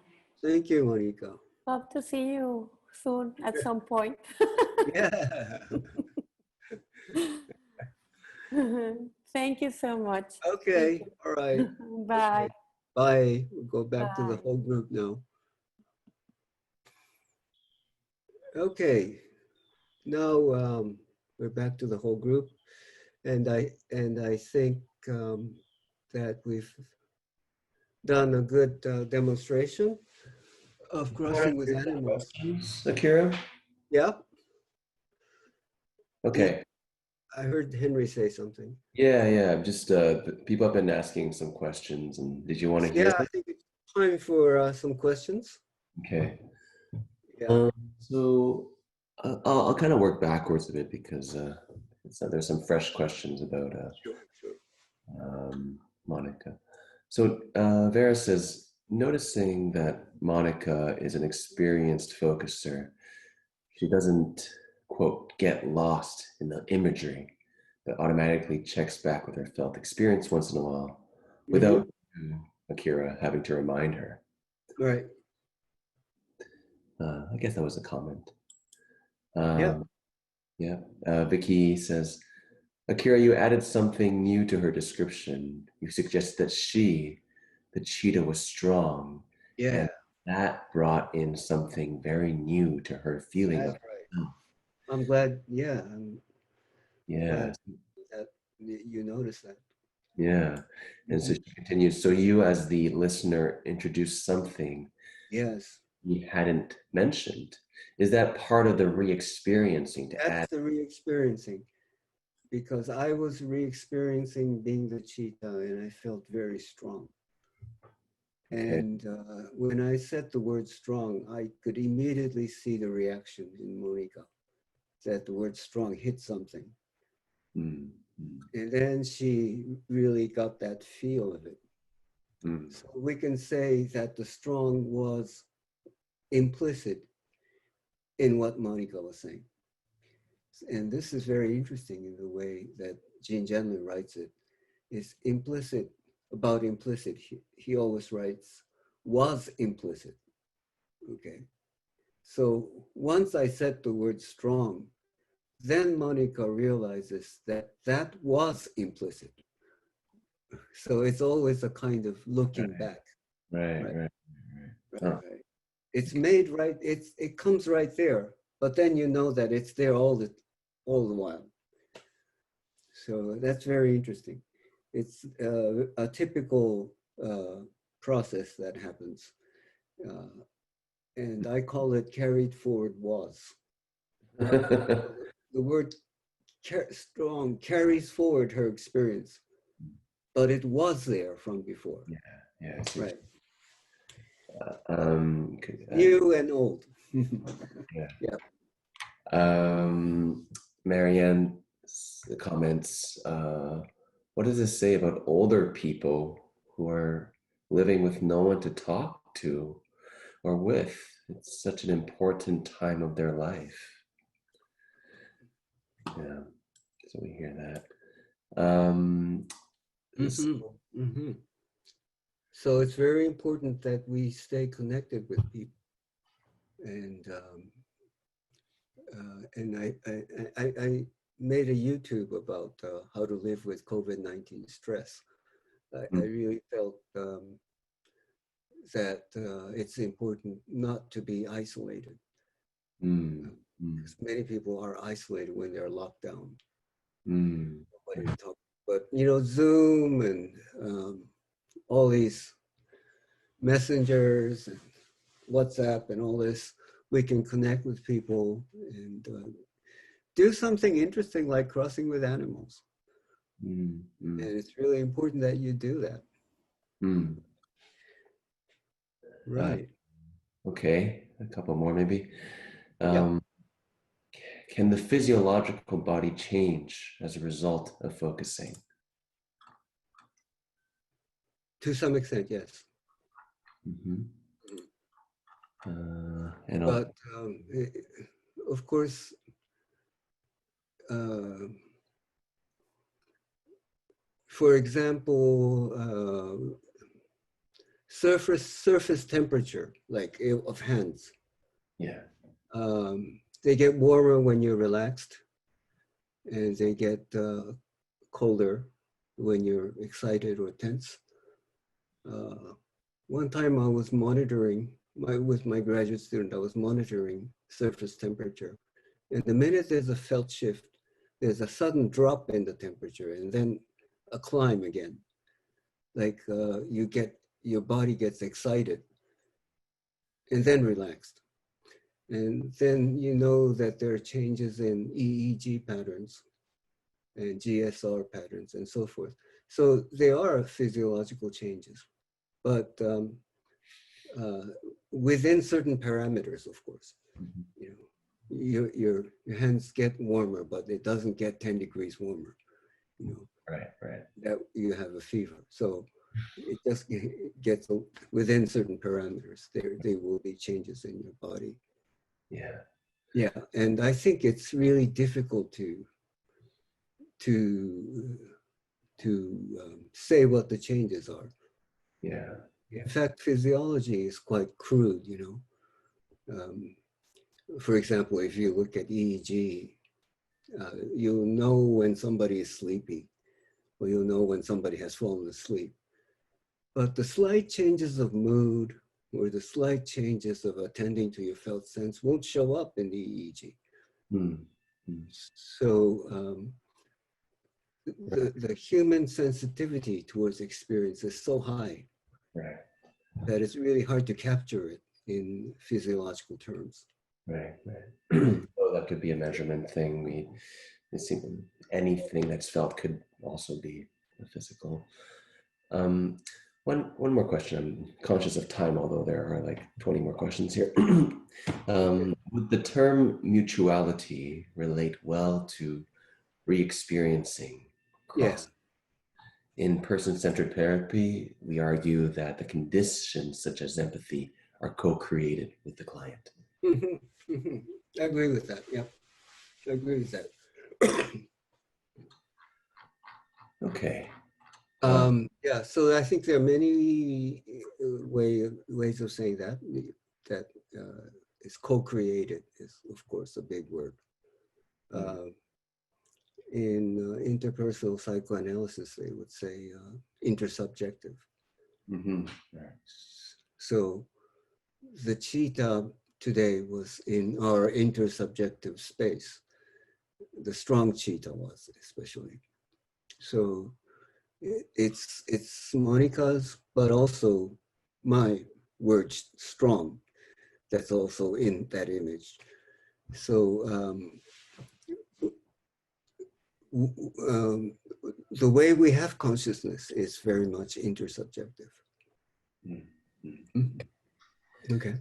Thank you, Monica. Hope to see you soon at some point. Yeah. Thank you so much. Okay, all right. Bye. Okay. Bye. We'll go back to the Bye. whole group now. Okay, now we're back to the whole group, and I think that we've done a good demonstration of crossing with animals. Questions, Akira? Yeah, Okay. I heard Henry say something. Yeah. Just people have been asking some questions, and did you want to hear Yeah, I them? think it's time for some questions. Okay. Yeah. So I'll kind of work backwards a bit because there's some fresh questions about Sure. Monica. So Vera says, noticing that Monica is an experienced focuser, she doesn't, quote, get lost in the imagery, but automatically checks back with her felt experience once in a while without Akira having to remind her. Right. I guess that was a comment. Yeah. Yeah. Vicky says, Akira, you added something new to her description. You suggested that the cheetah, was strong. Yeah. And that brought in something very new to her feeling That's of right. herself. I'm glad. Yeah. I'm Yeah. glad that you noticed that. Yeah. And so she continues, so you as the listener introduced something Yes. you hadn't mentioned. Is that part of the re-experiencing to add? That's the re-experiencing, because I was re-experiencing being the cheetah, and I felt very strong. Okay. And when I said the word strong, I could immediately see the reaction in Monica, that the word strong hit something. Mm. And then she really got that feel of it. So we can say that the strong was implicit in what Monica was saying. And this is very interesting in the way that Gene Gendlin writes it. It's implicit, about implicit. He always writes, was implicit. Okay. So once I said the word strong, then Monica realizes that that was implicit. So it's always a kind of looking back. Right. It's made right, it comes right there, but then you know that it's there all the while. So that's very interesting. It's a typical process that happens. And I call it carried forward was. The word strong carries forward her experience, but it was there from before. Yeah. Right. Okay. New and old. Yeah. Marianne comments, what does this say about older people who are living with no one to talk to or with? It's such an important time of their life. Yeah, so we hear that. So it's very important that we stay connected with people. And I made a YouTube about how to live with COVID-19 stress. I really felt that it's important not to be isolated. Because many people are isolated when they're locked down. Nobody to talk. But Zoom and all these messengers and WhatsApp and all this, we can connect with people and do something interesting like crossing with animals. And it's really important that you do that. Right. Okay, a couple more maybe. Yeah. Can the physiological body change as a result of focusing? To some extent, yes. But of course, for example, surface temperature, like of hands. Yeah. They get warmer when you're relaxed, and they get colder when you're excited or tense. One time I was monitoring, with my graduate student, I was monitoring surface temperature. And the minute there's a felt shift, there's a sudden drop in the temperature and then a climb again. Like your body gets excited and then relaxed. And then you know that there are changes in EEG patterns and GSR patterns and so forth. So they are physiological changes, but within certain parameters, of course. You know, your hands get warmer, but it doesn't get 10 degrees warmer. You know, Right. that you have a fever. So it just gets within certain parameters. There will be changes in your body. Yeah, and I think it's really difficult to say what the changes are. Yeah. In fact, physiology is quite crude, you know. For example, if you look at EEG, you'll know when somebody is sleepy, or you'll know when somebody has fallen asleep. But the slight changes of mood or the slight changes of attending to your felt sense won't show up in the EEG. So the human sensitivity towards experience is so high that it's really hard to capture it in physiological terms. Right. So that could be a measurement thing. Anything that's felt could also be physical. One more question. I'm conscious of time, although there are like 20 more questions here. Would the term mutuality relate well to re-experiencing cross? In person-centered therapy, we argue that the conditions such as empathy are co-created with the client. I agree with that. Yep, I agree with that. Okay. Yeah, so I think there are many ways of saying that. That is co-created is, of course, a big word. In interpersonal psychoanalysis, they would say intersubjective. So the cheetah today was in our intersubjective space. The strong cheetah was, especially. So it's Monica's, but also my word strong, that's also in that image. So the way we have consciousness is very much intersubjective. Okay.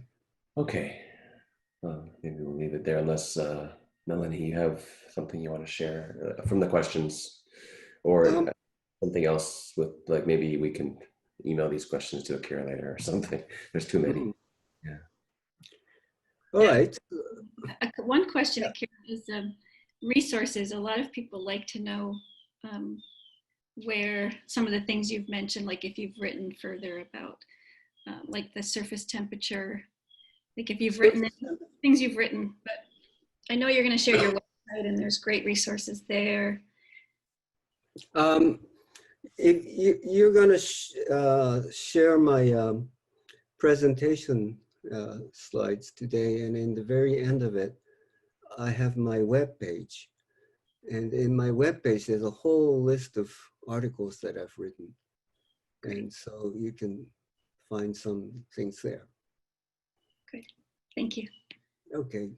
Maybe we'll leave it there unless, Melanie, you have something you want to share from the questions, or something else with, like, maybe we can email these questions to Akira later or something. There's too many. Yeah. All right. One question, Akira, is resources. A lot of people like to know where some of the things you've mentioned, like if you've written further about like the surface temperature, like if you've written things you've written, but I know you're going to share your website and there's great resources there. If you're going to share my presentation slides today, and in the very end of it, I have my webpage. And in my webpage, there's a whole list of articles that I've written. And so you can find some things there. Great, thank you. Okay.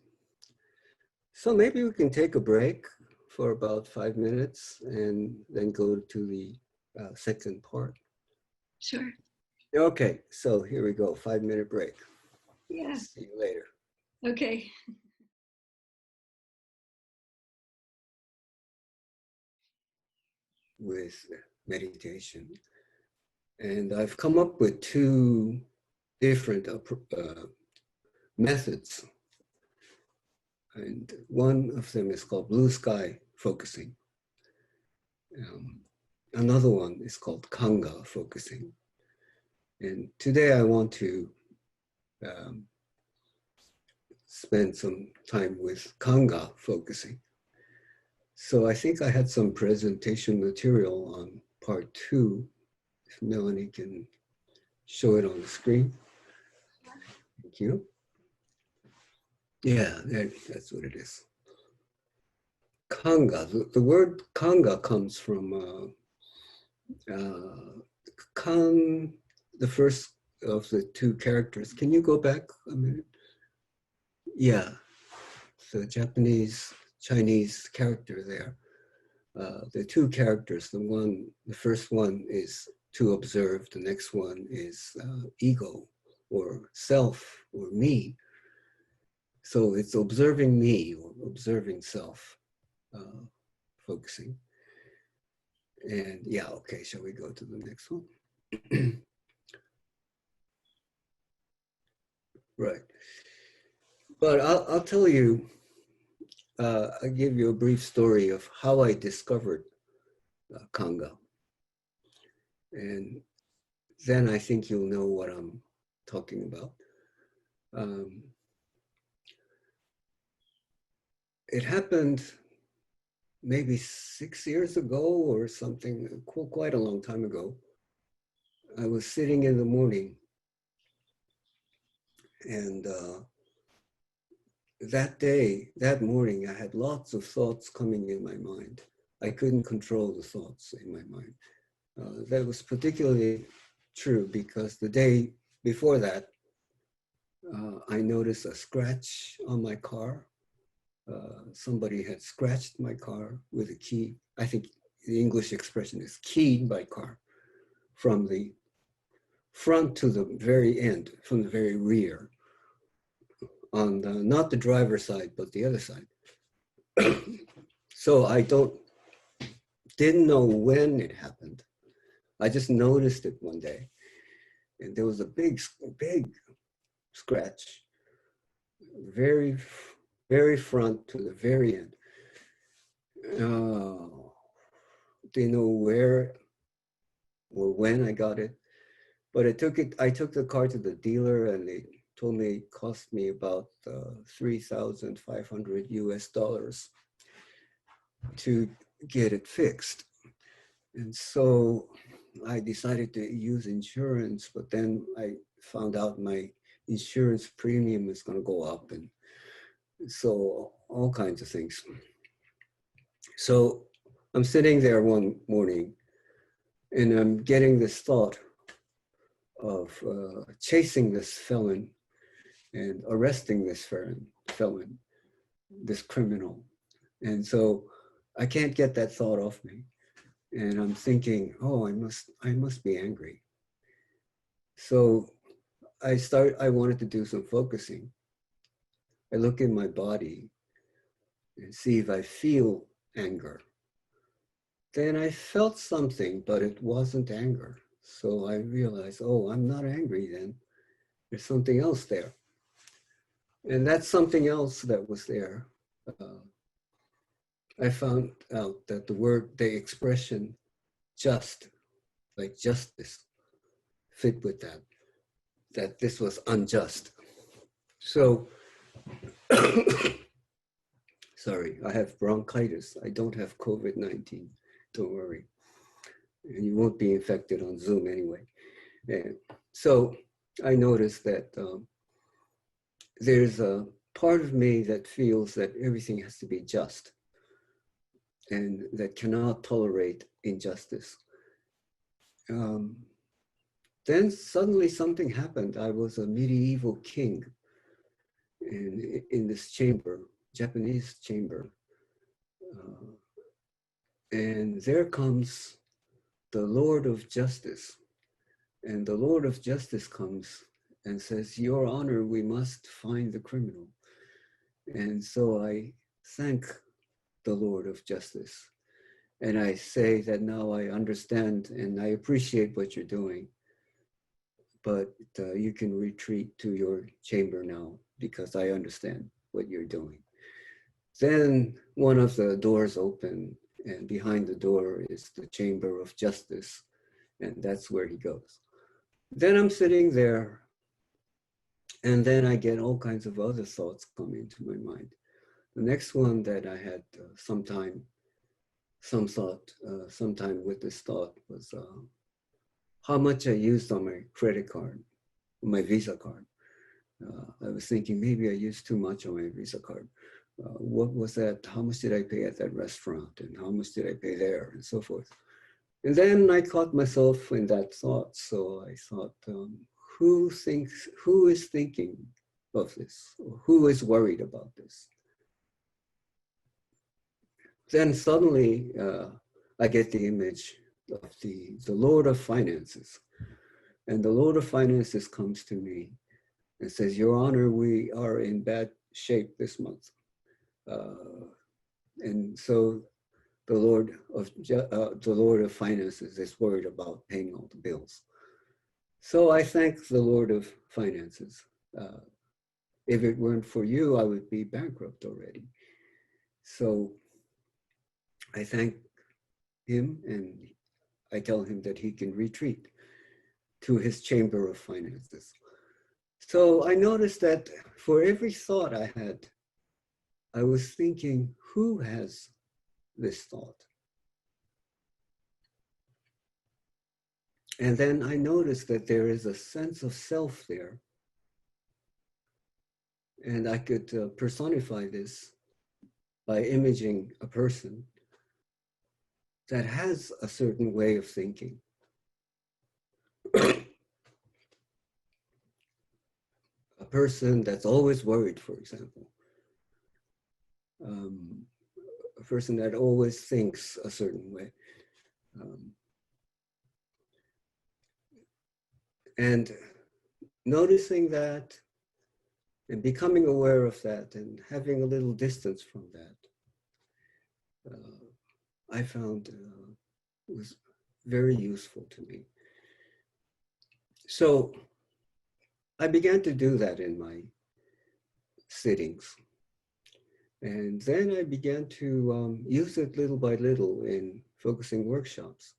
So maybe we can take a break for about 5 minutes and then go to the second part. Sure. Okay, so here we go, 5-minute break. Yeah. See you later. Okay. With meditation. And I've come up with 2 different methods. And one of them is called blue sky focusing. Another one is called Kanga focusing. And today I want to spend some time with Kanga focusing. So I think I had some presentation material on part 2. If Melanie can show it on the screen. Thank you. Yeah, that's what it is. Kanga. The word kanga comes from kan, the first of the 2 characters. Can you go back a minute? Yeah, the Japanese, Chinese character there. The 2 characters, the first one is to observe, the next one is ego or self or me. So it's observing me or observing self, focusing. And yeah, okay, shall we go to the next one? Right. But I'll tell you, I'll give you a brief story of how I discovered Kanga. And then I think you'll know what I'm talking about. It happened maybe 6 years ago or something, quite a long time ago. I was sitting in the morning, and that morning, I had lots of thoughts coming in my mind. I couldn't control the thoughts in my mind. That was particularly true because the day before that, I noticed a scratch on my car. Somebody had scratched my car with a key. I think the English expression is keyed my car from the front to the very end, from the very rear, on not the driver's side, but the other side. So I didn't know when it happened. I just noticed it one day, and there was a big scratch, very, very front to the very end. Didn't know where or when I got it, but I took the car to the dealer, and they told me it cost me about $3,500 US to get it fixed. And so I decided to use insurance, but then I found out my insurance premium is going to go up, and so all kinds of things. So I'm sitting there one morning, and I'm getting this thought of chasing this felon and arresting this felon, this criminal. And so I can't get that thought off me. And I'm thinking, oh, I must be angry. So I wanted to do some focusing. I look in my body and see if I feel anger. Then I felt something, but it wasn't anger. So I realized, oh, I'm not angry then. There's something else there. And that's something else that was there. I found out that the expression just, like justice, fit with that this was unjust. So, sorry, I have bronchitis. I don't have COVID-19, don't worry. And you won't be infected on Zoom anyway. And so I noticed that there's a part of me that feels that everything has to be just and that cannot tolerate injustice. Then suddenly something happened. I was a medieval king in this chamber, Japanese chamber. And there comes the Lord of Justice. And the Lord of Justice comes and says, Your Honor, we must find the criminal. And so I thank the Lord of Justice. And I say that now I understand and I appreciate what you're doing. But you can retreat to your chamber now because I understand what you're doing. Then one of the doors open, and behind the door is the Chamber of Justice, and that's where he goes. Then I'm sitting there, and then I get all kinds of other thoughts come into my mind. The next one that I had some thought, sometime with this thought was how much I used on my credit card, my Visa card. I was thinking maybe I used too much on my Visa card. What was that? How much did I pay at that restaurant? And how much did I pay there? And so forth. And then I caught myself in that thought. So I thought, who is thinking of this? Or who is worried about this? Then suddenly I get the image of the Lord of Finances. And the Lord of Finances comes to me and says, Your Honor, we are in bad shape this month. And so the Lord of Finances is worried about paying all the bills. So I thank the Lord of Finances. If it weren't for you, I would be bankrupt already. So I thank him and I tell him that he can retreat to his chamber of finances. So I noticed that for every thought I had, I was thinking, who has this thought? And then I noticed that there is a sense of self there. And I could personify this by imaging a person that has a certain way of thinking. A person that's always worried, for example. A person that always thinks a certain way. And noticing that and becoming aware of that and having a little distance from that, I found was very useful to me. So I began to do that in my sittings. And then I began to use it little by little in focusing workshops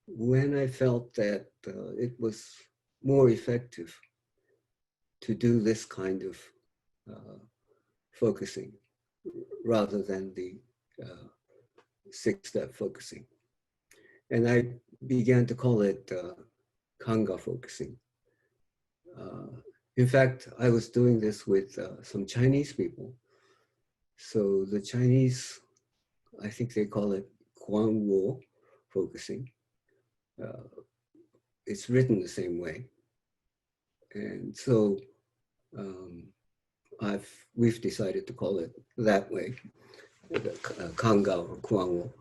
when I felt that it was more effective to do this kind of focusing rather than the 6-step focusing. And I began to call it Kanga focusing. In fact, I was doing this with some Chinese people. So the Chinese, I think they call it Guan Wo focusing. It's written the same way. And so we've decided to call it that way, Kanga or Guan Wo.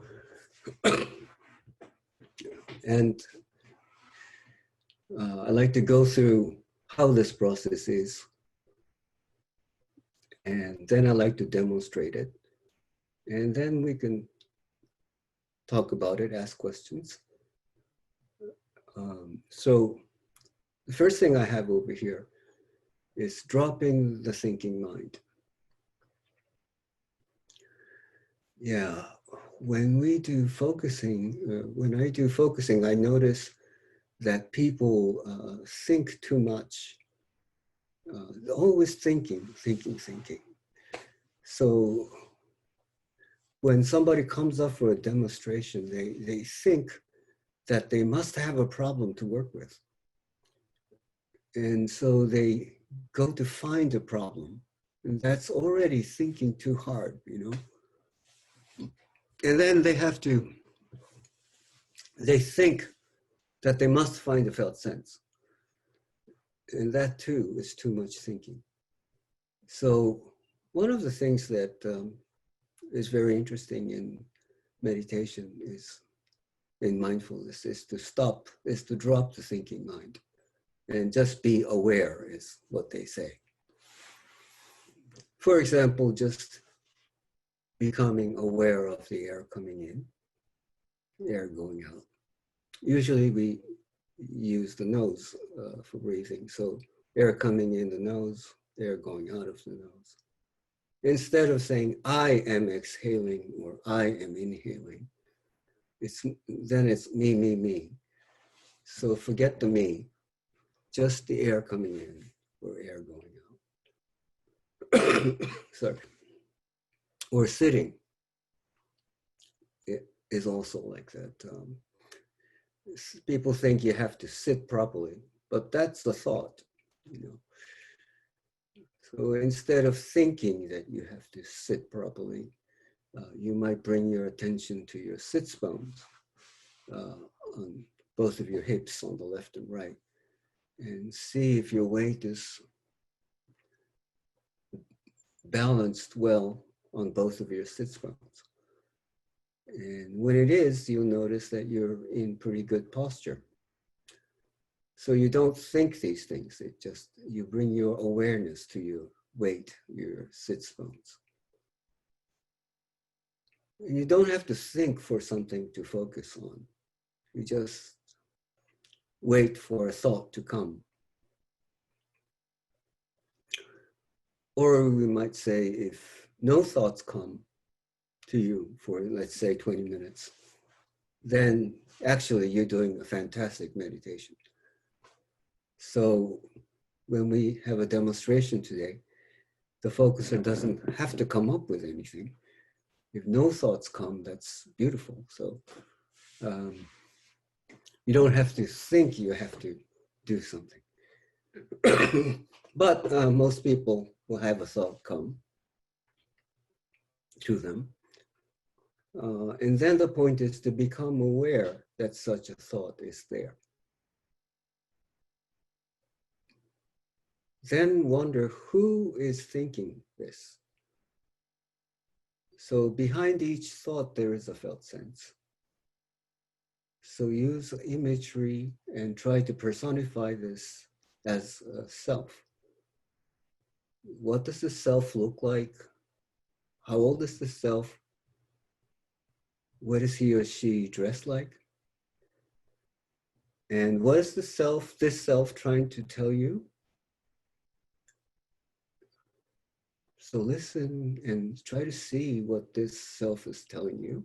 And I like to go through how this process is. And then I like to demonstrate it. And then we can talk about it, ask questions. So the first thing I have over here is dropping the thinking mind. Yeah, when we do focusing, when I do focusing, I notice that people think too much. Always thinking. So when somebody comes up for a demonstration, they think that they must have a problem to work with. And so they go to find a problem. And that's already thinking too hard, you know? And then they think that they must find a felt sense. And that too is too much thinking. So one of the things that is very interesting in meditation is, in mindfulness, is to drop the thinking mind and just be aware is what they say. For example, just becoming aware of the air coming in, the air going out. Usually we use the nose for breathing. So air coming in the nose, air going out of the nose. Instead of saying, I am exhaling or I am inhaling, then it's me, me, me. So forget the me, just the air coming in or air going out. Sorry. Or sitting. is also like that. People think you have to sit properly, but that's the thought, you know. So instead of thinking that you have to sit properly, you might bring your attention to your sits bones on both of your hips on the left and right, and see if your weight is balanced well on both of your sits bones. And when it is, you'll notice that you're in pretty good posture. So you don't think these things, it just, you bring your awareness to your weight, your sits bones. You don't have to think for something to focus on. You just wait for a thought to come. Or we might say, if no thoughts come to you for, let's say, 20 minutes, then actually you're doing a fantastic meditation. So when we have a demonstration today, the focuser doesn't have to come up with anything. If no thoughts come, that's beautiful. So you don't have to think you have to do something. But most people will have a thought come to them. And then the point is to become aware that such a thought is there. Then wonder who is thinking this. So behind each thought, there is a felt sense. So use imagery and try to personify this as a self. What does the self look like? How old is the self? What is he or she dressed like? And what is this self trying to tell you? So listen and try to see what this self is telling you.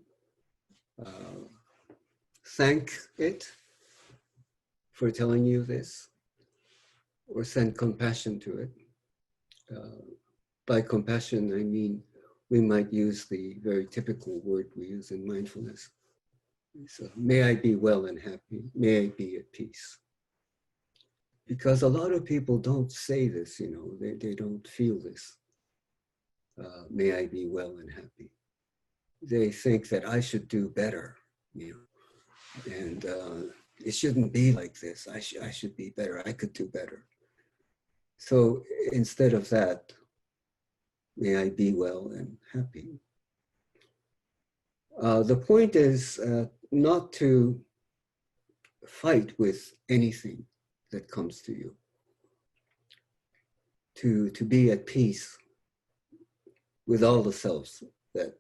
Thank it for telling you this, or send compassion to it. By compassion, I mean, we might use the very typical word we use in mindfulness. So, may I be well and happy, may I be at peace. Because a lot of people don't say this, you know, they don't feel this. May I be well and happy. They think that I should do better, you know, and it shouldn't be like this. I should be better. I could do better. So instead of that, may I be well and happy. The point is not to fight with anything that comes to you. To be at peace with all the selves that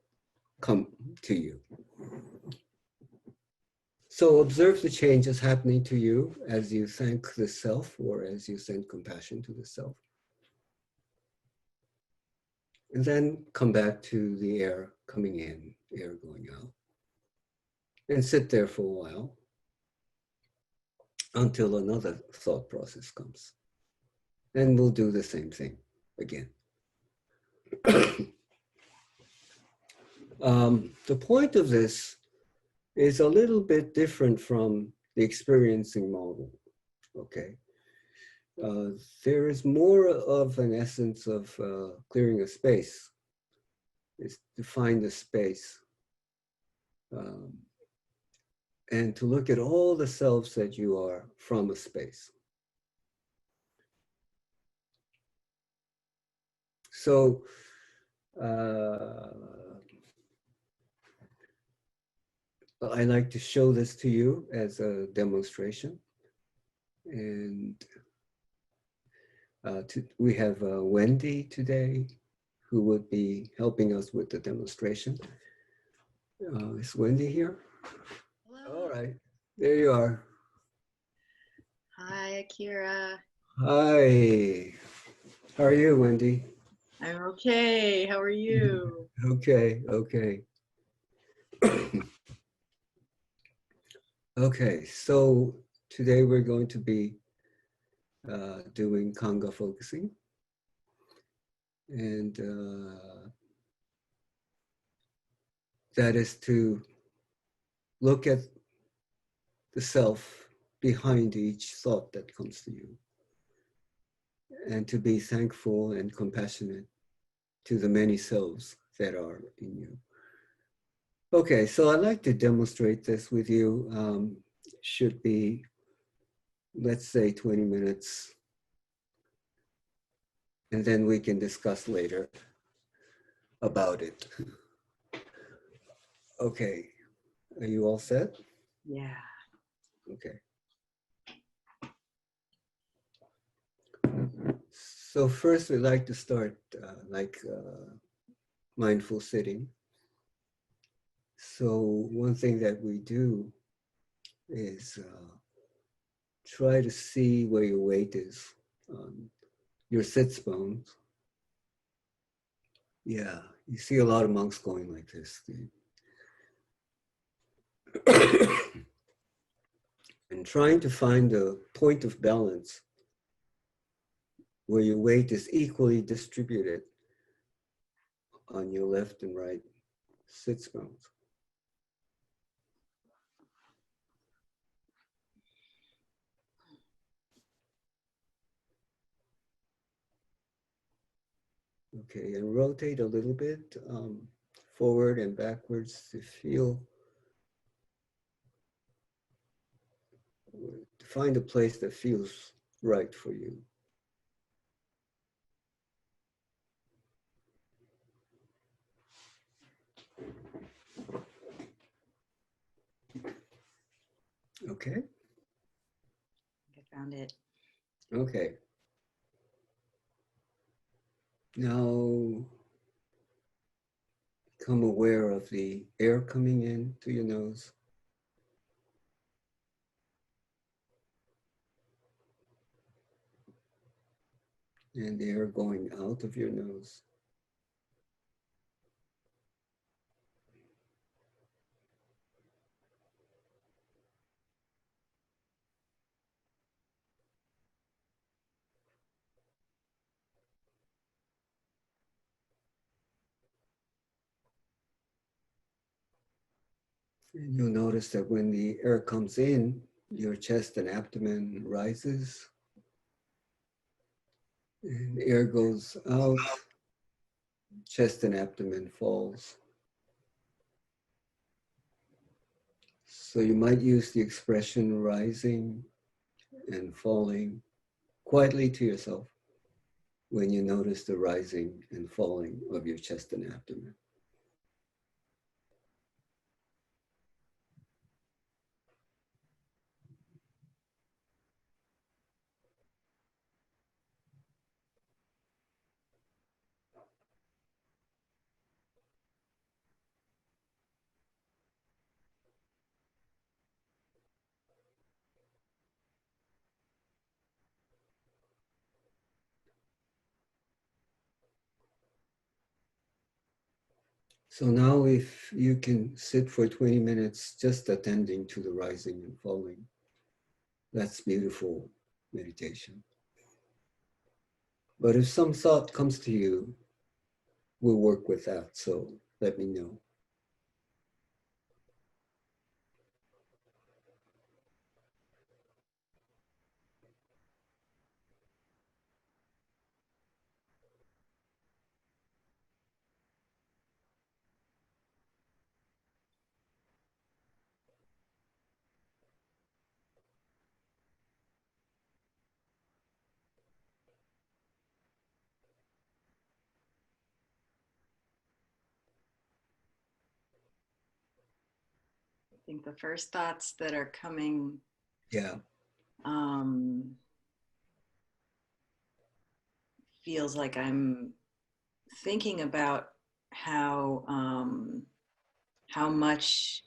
come to you. So observe the changes happening to you as you thank the self or as you send compassion to the self. And then come back to the air coming in, air going out. And sit there for a while until another thought process comes. And we'll do the same thing again. The point of this is a little bit different from the experiencing model, okay? There is more of an essence of clearing a space, is to find a space and to look at all the selves that you are from a space. So, I like to show this to you as a demonstration. And we have Wendy today, who would be helping us with the demonstration. Is Wendy here? Hello. All right, there you are. Hi, Akira. Hi, how are you, Wendy? I'm okay. How are you? Okay. Okay, so today we're going to be doing Kanga focusing. And that is to look at the self behind each thought that comes to you, and to be thankful and compassionate to the many selves that are in you. Okay, so I'd like to demonstrate this with you. Should be, let's say, 20 minutes. And then we can discuss later about it. Okay, are you all set? Yeah. Okay. So first we'd like to start mindful sitting. So one thing that we do is try to see where your weight is on your sits bones. Yeah, you see a lot of monks going like this. And trying to find a point of balance where your weight is equally distributed on your left and right sits bones. Okay, and rotate a little bit forward and backwards to find a place that feels right for you. Okay. I found it. Okay. Now become aware of the air coming in to your nose. And the air going out of your nose. And you'll notice that when the air comes in, your chest and abdomen rises. And air goes out, chest and abdomen falls. So you might use the expression rising and falling quietly to yourself when you notice the rising and falling of your chest and abdomen. So now if you can sit for 20 minutes just attending to the rising and falling, that's beautiful meditation. But if some thought comes to you, we'll work with that, so let me know. I think the first thoughts that are coming Yeah. Feels like I'm thinking about how much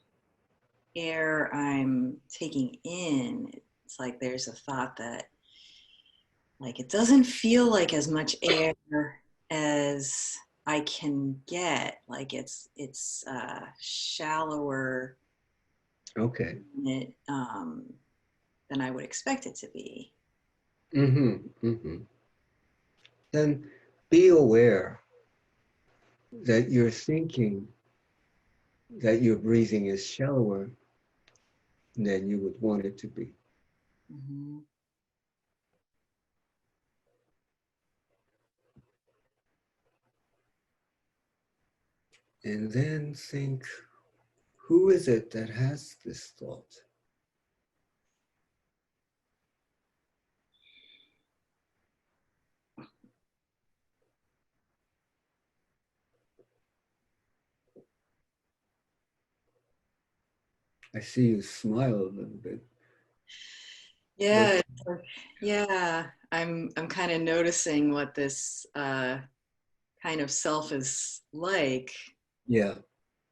air I'm taking in. It's like there's a thought that like it doesn't feel like as much air as I can get. Like it's shallower Okay. than I would expect it to be. Then be aware that you're thinking that your breathing is shallower than you would want it to be. Mhm. And then think, who is it that has this thought? I see you smile a little bit. Yeah, yeah. I'm kind of noticing what this kind of self is like. Yeah.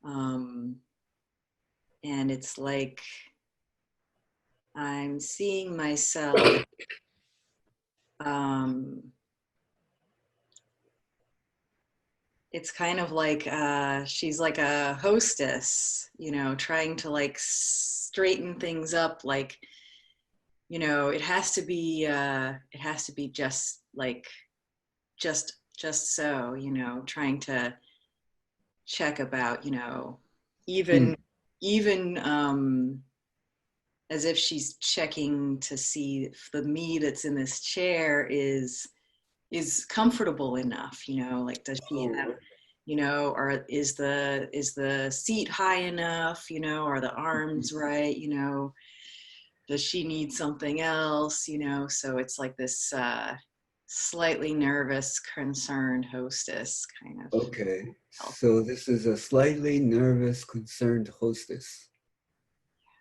Um, and it's like I'm seeing myself. It's kind of like she's like a hostess, you know, trying to like straighten things up. Like, you know, it has to be just like just so, you know, trying to check about, you know, even even as if she's checking to see if the me that's in this chair is comfortable enough, you know, like does she have, you know, or is the seat high enough, you know, are the arms right, you know, does she need something else, you know? So it's like this slightly nervous, concerned hostess kind of. Okay. So this is a slightly nervous, concerned hostess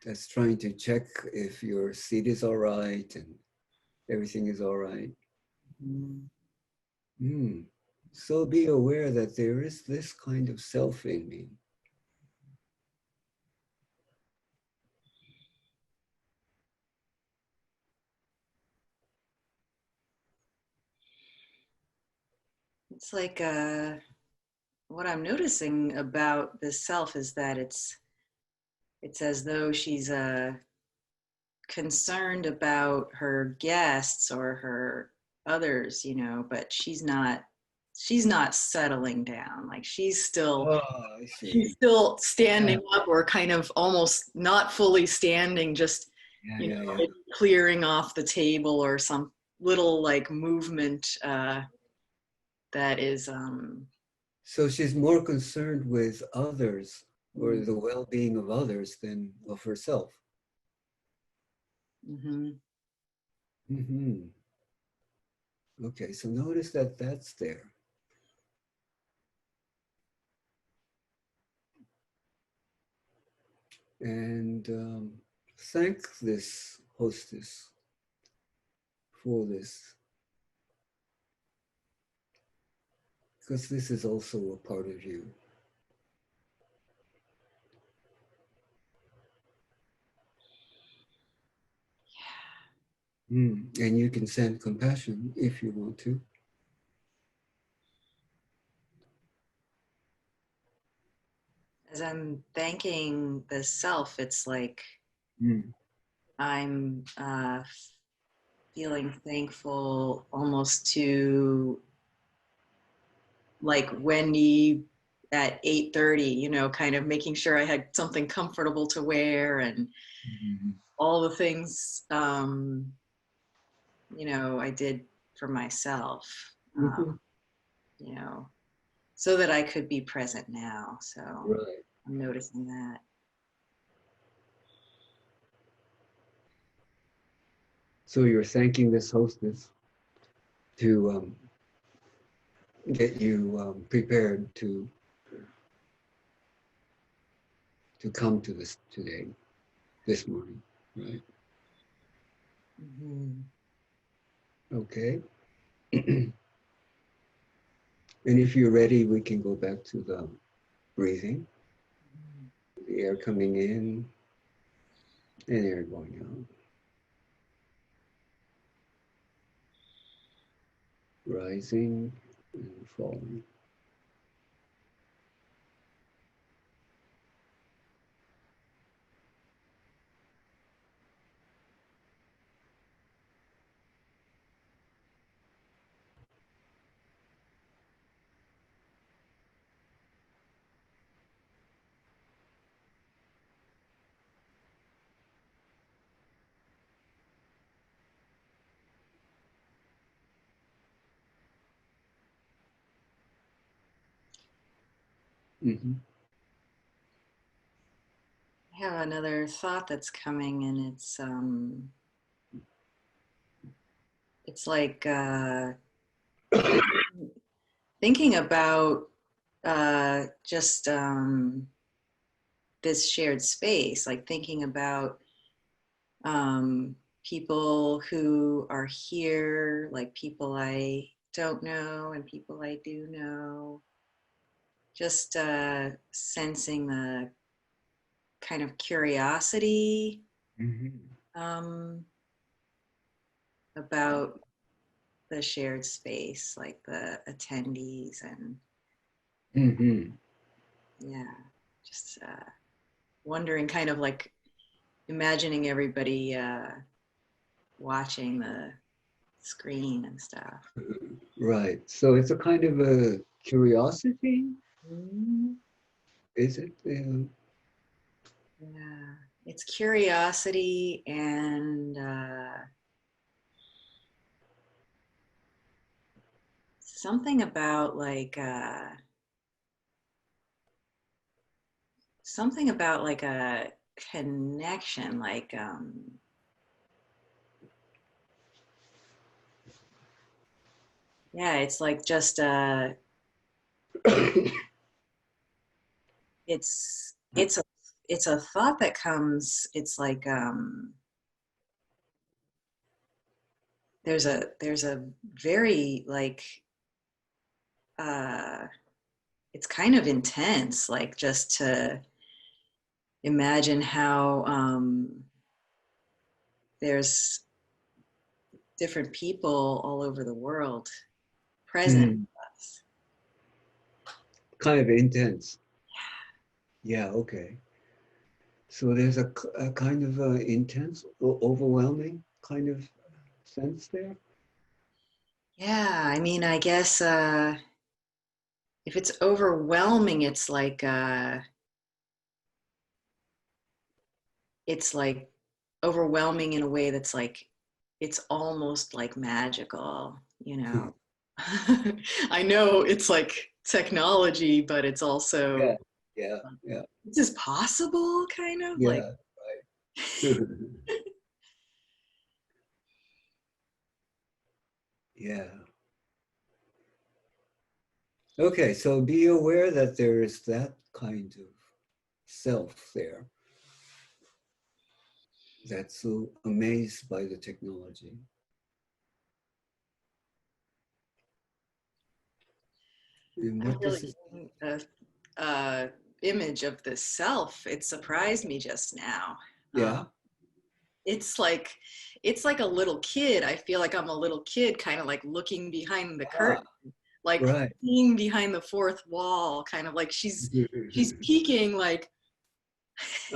that's trying to check if your seat is all right and everything is all right. So be aware that there is this kind of self in me. It's like what I'm noticing about this self is that it's as though she's concerned about her guests or her others, you know, but she's not settling down. Like she's still I see. standing up or kind of almost not fully standing, just you know, like clearing off the table or some little like movement that is So she's more concerned with others or the well-being of others than of herself. Okay, so notice that that's there. And thank this hostess for this, because this is also a part of you. And you can send compassion if you want to. as I'm thanking the self, it's like I'm feeling thankful almost to like Wendy at 8:30, you know, kind of making sure I had something comfortable to wear and all the things, you know, I did for myself, you know, so that I could be present now. So I'm noticing that. So you're thanking this hostess to get you prepared to come to this today, this morning, right? Okay. And if you're ready, we can go back to the breathing, the air coming in and air going out. Rising and falling. Mm-hmm. I have another thought that's coming, and it's like thinking about just this shared space, like thinking about people who are here, like people I don't know and people I do know, just sensing the kind of curiosity um, about the shared space, like the attendees, and Mm-hmm. yeah, just wondering, kind of like imagining everybody watching the screen and stuff. Right. So it's a kind of a curiosity, is it? Yeah, it's curiosity and something about like a connection, like yeah, it's like just it's a it's a thought that comes. It's like there's a very like it's kind of intense, like just to imagine how there's different people all over the world present Mm, with us. kind of intense. Yeah, okay. So there's a kind of intense, overwhelming kind of sense there. Yeah, I mean, I guess if it's overwhelming, it's like overwhelming in a way that's like it's almost like magical, you know. I know it's like technology, but it's also Yeah, yeah, yeah, this is possible, kind of like yeah, right. Yeah. Okay, so be aware that there is that kind of self there that's so amazed by the technology. And I'm what really does it? getting a image of this self. It surprised me just now. Yeah. It's like it's like a little kid. I feel like I'm a little kid, kind of like looking behind the Ah, curtain, like right. seeing behind the fourth wall, kind of like she's peeking, like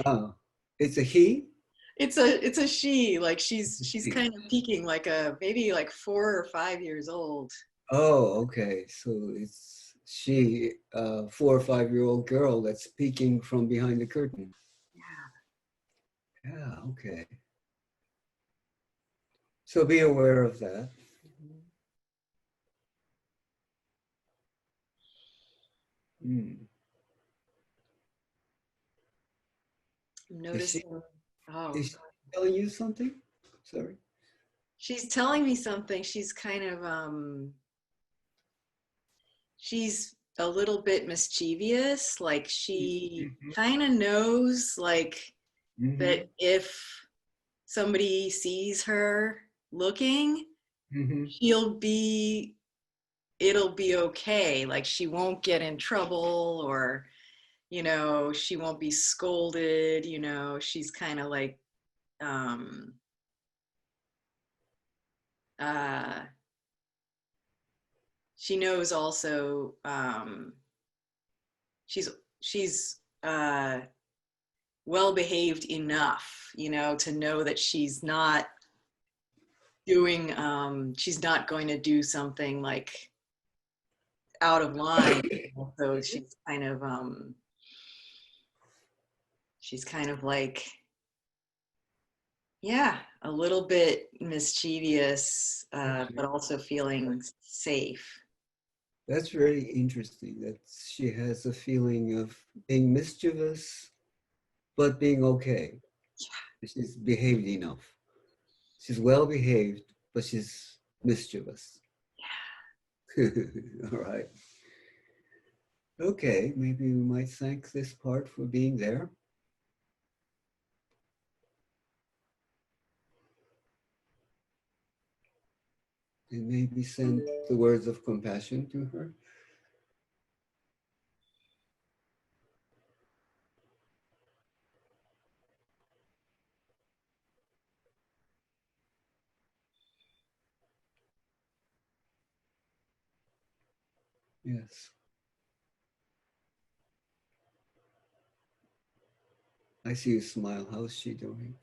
Ah, it's a he? it's a she, like she's He. kind of peeking, like a maybe like 4 or 5 years old. Oh, okay. So it's she, 4 or 5-year-old girl that's peeking from behind the curtain. Yeah, okay. So be aware of that. Mm. I'm Is she noticing. Oh, is she telling you something? Sorry. she's telling me something. She's kind of she's a little bit mischievous, like she Mm-hmm. kind of knows like Mm-hmm. that if somebody sees her looking, Mm-hmm. she'll be it'll be okay, like she won't get in trouble, or she won't be scolded. She's kind of like um uh she knows also she's she's well behaved enough, to know that she's not going to do something like out of line. So she's kind of like, yeah, a little bit mischievous, but also feeling safe. That's very interesting that she has a feeling of being mischievous, but being okay. She's behaved enough. She's well behaved, but she's mischievous. All right. Okay, maybe we might thank this part for being there. And maybe send the words of compassion to her. Yes. I see you smile. How's she doing?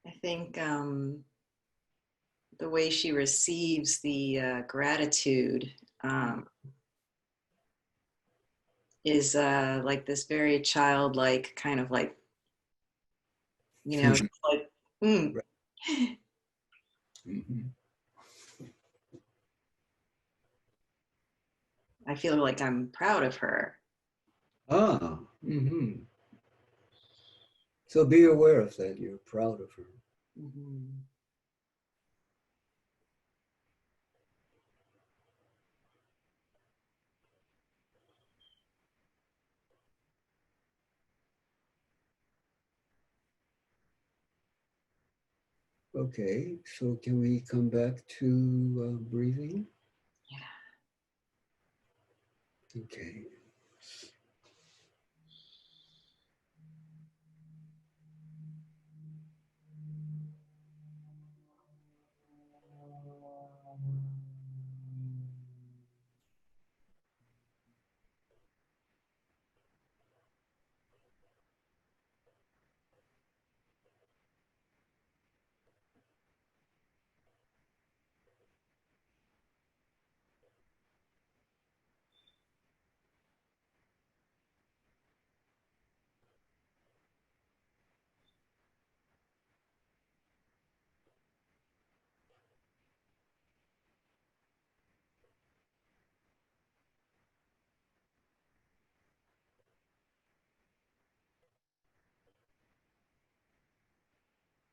I think the way she receives the gratitude is like this very childlike kind of like, you know, just like, mm. Mhm. I feel like I'm proud of her. Ah, mm-hmm. So be aware of that. You're proud of her. Mm-hmm. Okay, so can we come back to breathing? Yeah. Okay.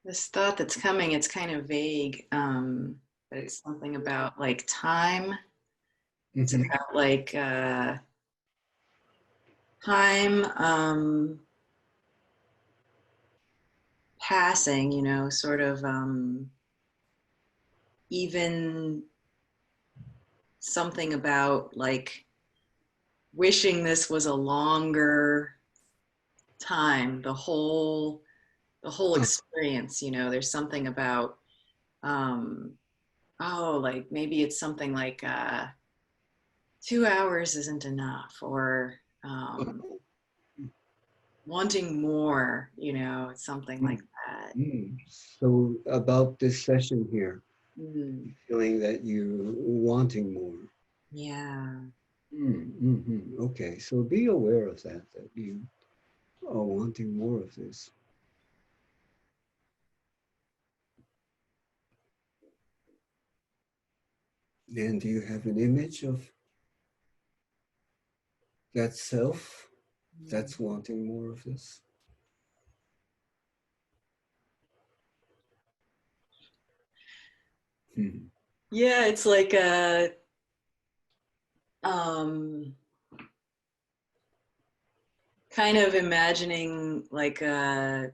This thought that's coming, it's kind of vague, but it's something about like time. It's Mm-hmm. about like time passing, you know, sort of even something about like wishing this was a longer time, the whole experience, you know. There's something about oh, like maybe it's something like 2 hours isn't enough, or wanting more, you know, it's something like that. Mm. So about this session here, Mm, feeling that you're wanting more. yeah. Mm-hmm. Okay, so be aware of that, that you are wanting more of this. And do you have an image of that self that's wanting more of this? Hmm. Yeah, it's like um kind of imagining like a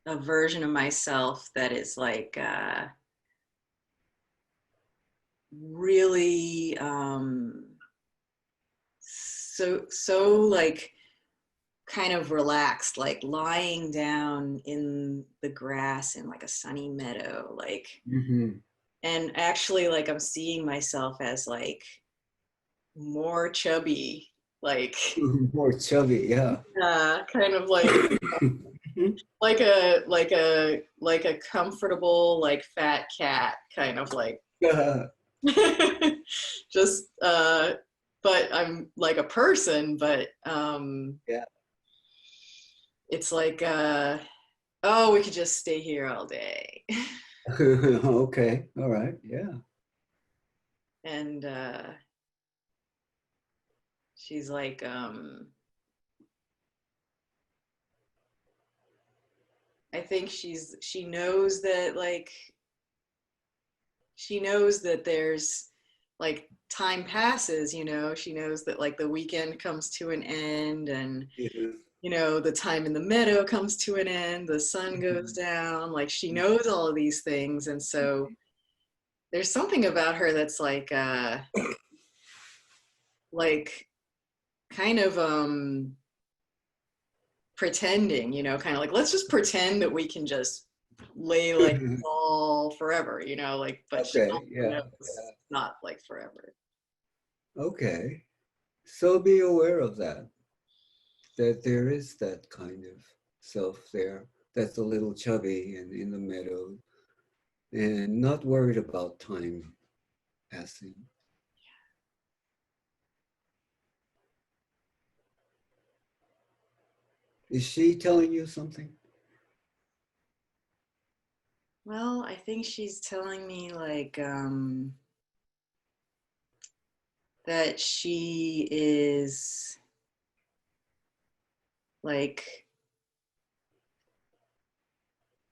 version of myself that is like really so like kind of relaxed, like lying down in the grass in like a sunny meadow, like, Mm-hmm. and actually like I'm seeing myself as like more chubby, like More chubby, yeah. kind of like a comfortable like fat cat, kind of like just but I'm like a person, but Yeah. it's like oh, we could just stay here all day. Okay, all right, yeah. And she's like, I think she knows that, like, she knows that there's like time passes, you know, she knows that like the weekend comes to an end, and Yeah. you know, the time in the meadow comes to an end, the sun goes down, like she knows all of these things. And so there's something about her that's like kind of pretending, you know, kind of like, let's just pretend that we can just lay like all forever, you know, like, but she Okay, also yeah, knows it's not like forever. okay. So be aware of that, that there is that kind of self there that's a little chubby and in the meadow and not worried about time passing. Is she telling you something? Well, I think she's telling me like that she is like,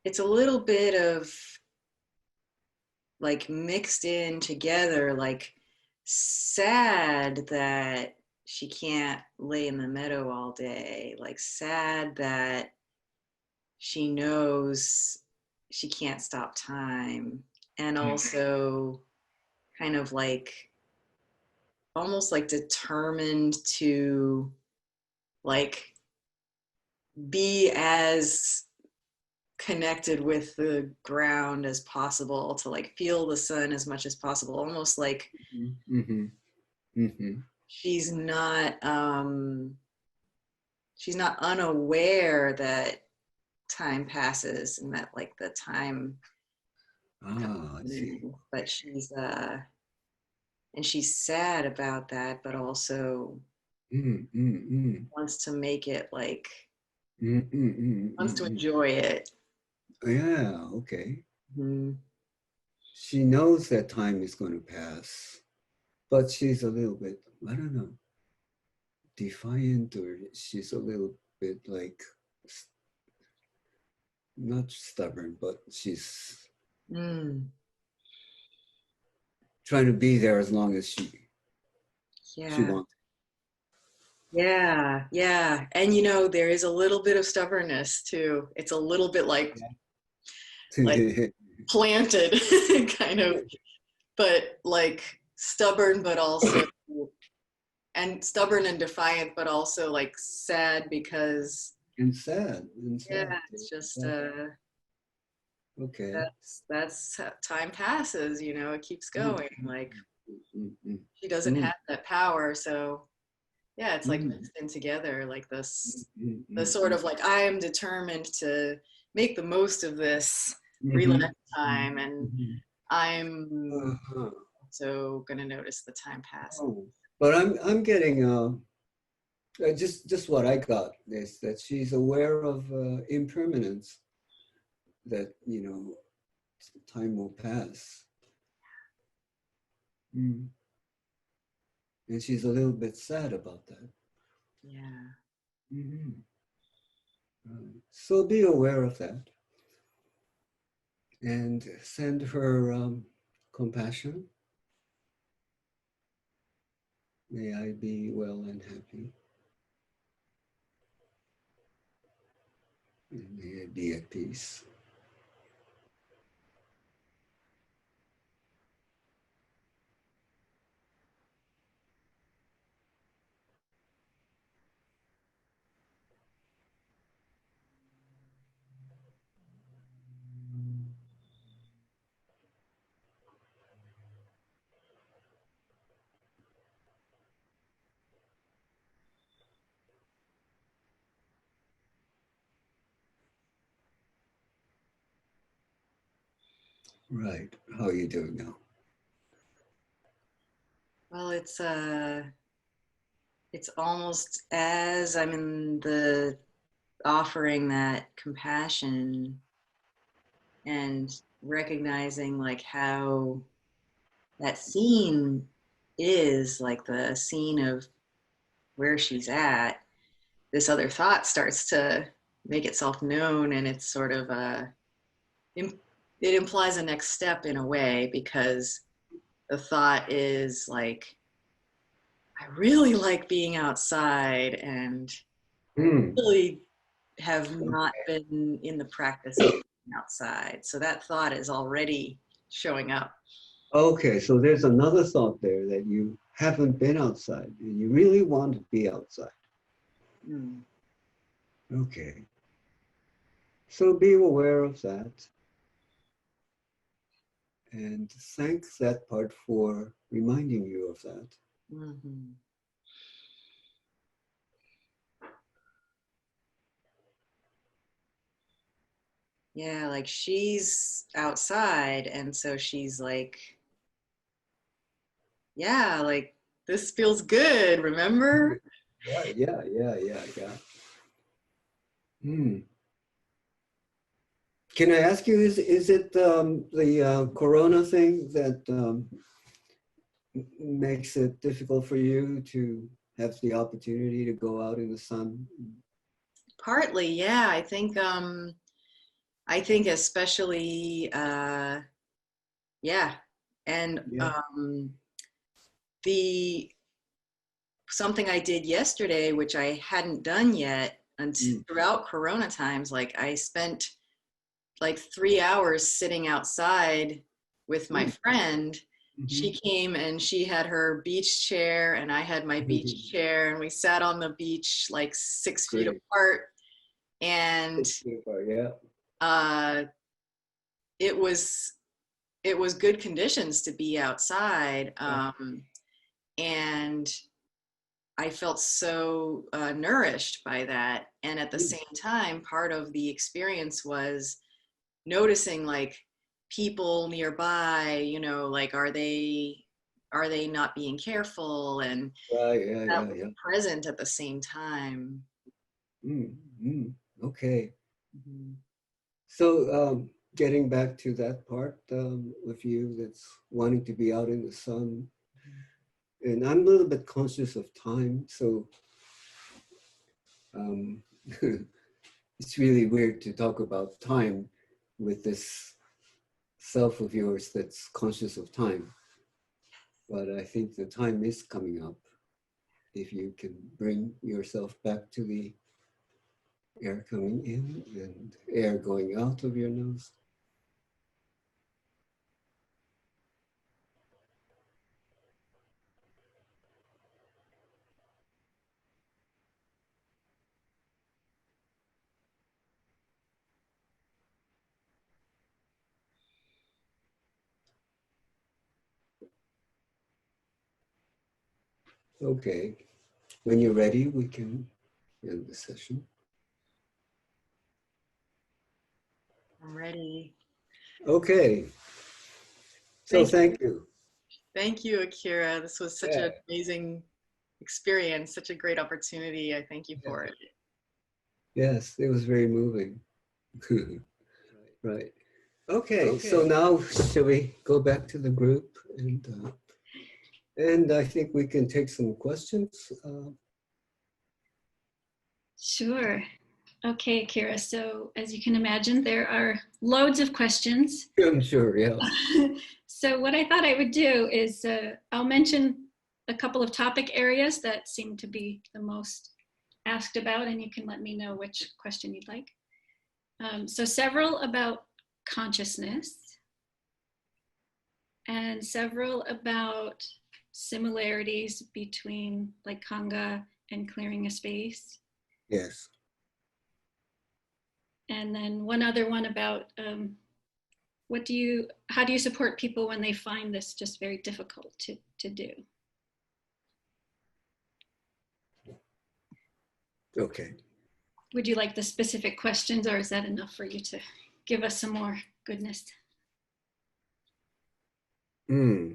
it's a little bit of like mixed in together, like sad that she can't lay in the meadow all day, like sad that she knows she can't stop time, and also kind of like almost like determined to like be as connected with the ground as possible, to like feel the sun as much as possible, almost like Mm-hmm. Mm-hmm. she's not unaware that time passes and that like the time Ah, I see. but she's and she's sad about that, but also Mm, mm, mm. wants to make it like, Mm, mm, mm, wants to mm, mm. enjoy it. Yeah, okay. Mhm. She knows that time is going to pass, but she's a little bit, I don't know, defiant, or she's a little bit like not stubborn, but she's Mm. trying to be there as long as she Yeah. wants. Yeah, yeah. And you know, there is a little bit of stubbornness too. It's a little bit like planted kind of, but like stubborn, but also and stubborn and defiant, but also like sad because and sad, and yeah, sad. it's just Okay. that's time passes, you know, it keeps going. Like Mm, mm, she doesn't mm, have that power, so yeah, it's like mm, mixed in together, like mm, this, mm, the mm, sort of like, I am determined to make the most of this mhm, relax time, and mhm. I'm Uh-huh. also gonna notice the time pass. Oh, but I'm getting just what I got is that she's aware of impermanence, that time will pass. Mm. And she's a little bit sad about that. Yeah. Mhm. So be aware of that and send her compassion. May I be well and happy, and may I be at peace. Right. How are you doing now? Well, it's almost as I'm in the offering that compassion and recognizing like how that scene is like the scene of where she's at, this other thought starts to make itself known, and it's sort of it implies a next step in a way, because the thought is like, I really like being outside and Hmm. really have not been in the practice of being outside. So that thought is already showing up. Okay, so there's another thought there that you haven't been outside and you really want to be outside. Mm. Okay. So be aware of that and thank that part for reminding you of that. Mm-hmm. Yeah, like she's outside, and so she's like, yeah, like this feels good, remember? Right, yeah. Hmm. Can I ask you, is it the corona thing that makes it difficult for you to have the opportunity to go out in the sun? Partly, yeah. I think especially yeah. And Yeah. the something I did yesterday, which I hadn't done yet until Mm. throughout Corona times, like I spent like 3 hours sitting outside with my Mm. friend. Mhm. She came and she had her beach chair and I had my beach chair, and we sat on the beach like 6 feet Great. apart. And Yeah. uh, it was good conditions to be outside, and I felt so nourished by that. And at the Mm. same time, part of the experience was noticing like people nearby, you know, like are they not being careful, and Right. that was Yeah. present at the same time. Mm. Mm. Okay. Mhm. So getting back to that part of you that's wanting to be out in the sun, and I'm a little bit conscious of time, so um, it's really weird to talk about time with this self of yours that's conscious of time. But I think the time is coming up if you can bring yourself back to the air coming in and air going out of your nose. Okay, when you're ready, we can end the session. I'm ready. Okay, so thank you. Thank you, Akira. This was such Yeah. an amazing experience, such a great opportunity. I thank you for it. Yes, it was very moving. Right. Okay, so now shall we go back to the group and I think we can take some questions. Sure. Okay, Kira. So as you can imagine, there are loads of questions. I'm sure, yeah. So what I thought I would do is I'll mention a couple of topic areas that seem to be the most asked about, and you can let me know which question you'd like. So several about consciousness, and several about similarities between like Kanga and clearing a space. Yes. And then one other one about how do you support people when they find this just very difficult to do? Okay. Would you like the specific questions, or is that enough for you to give us some more goodness? Hmm.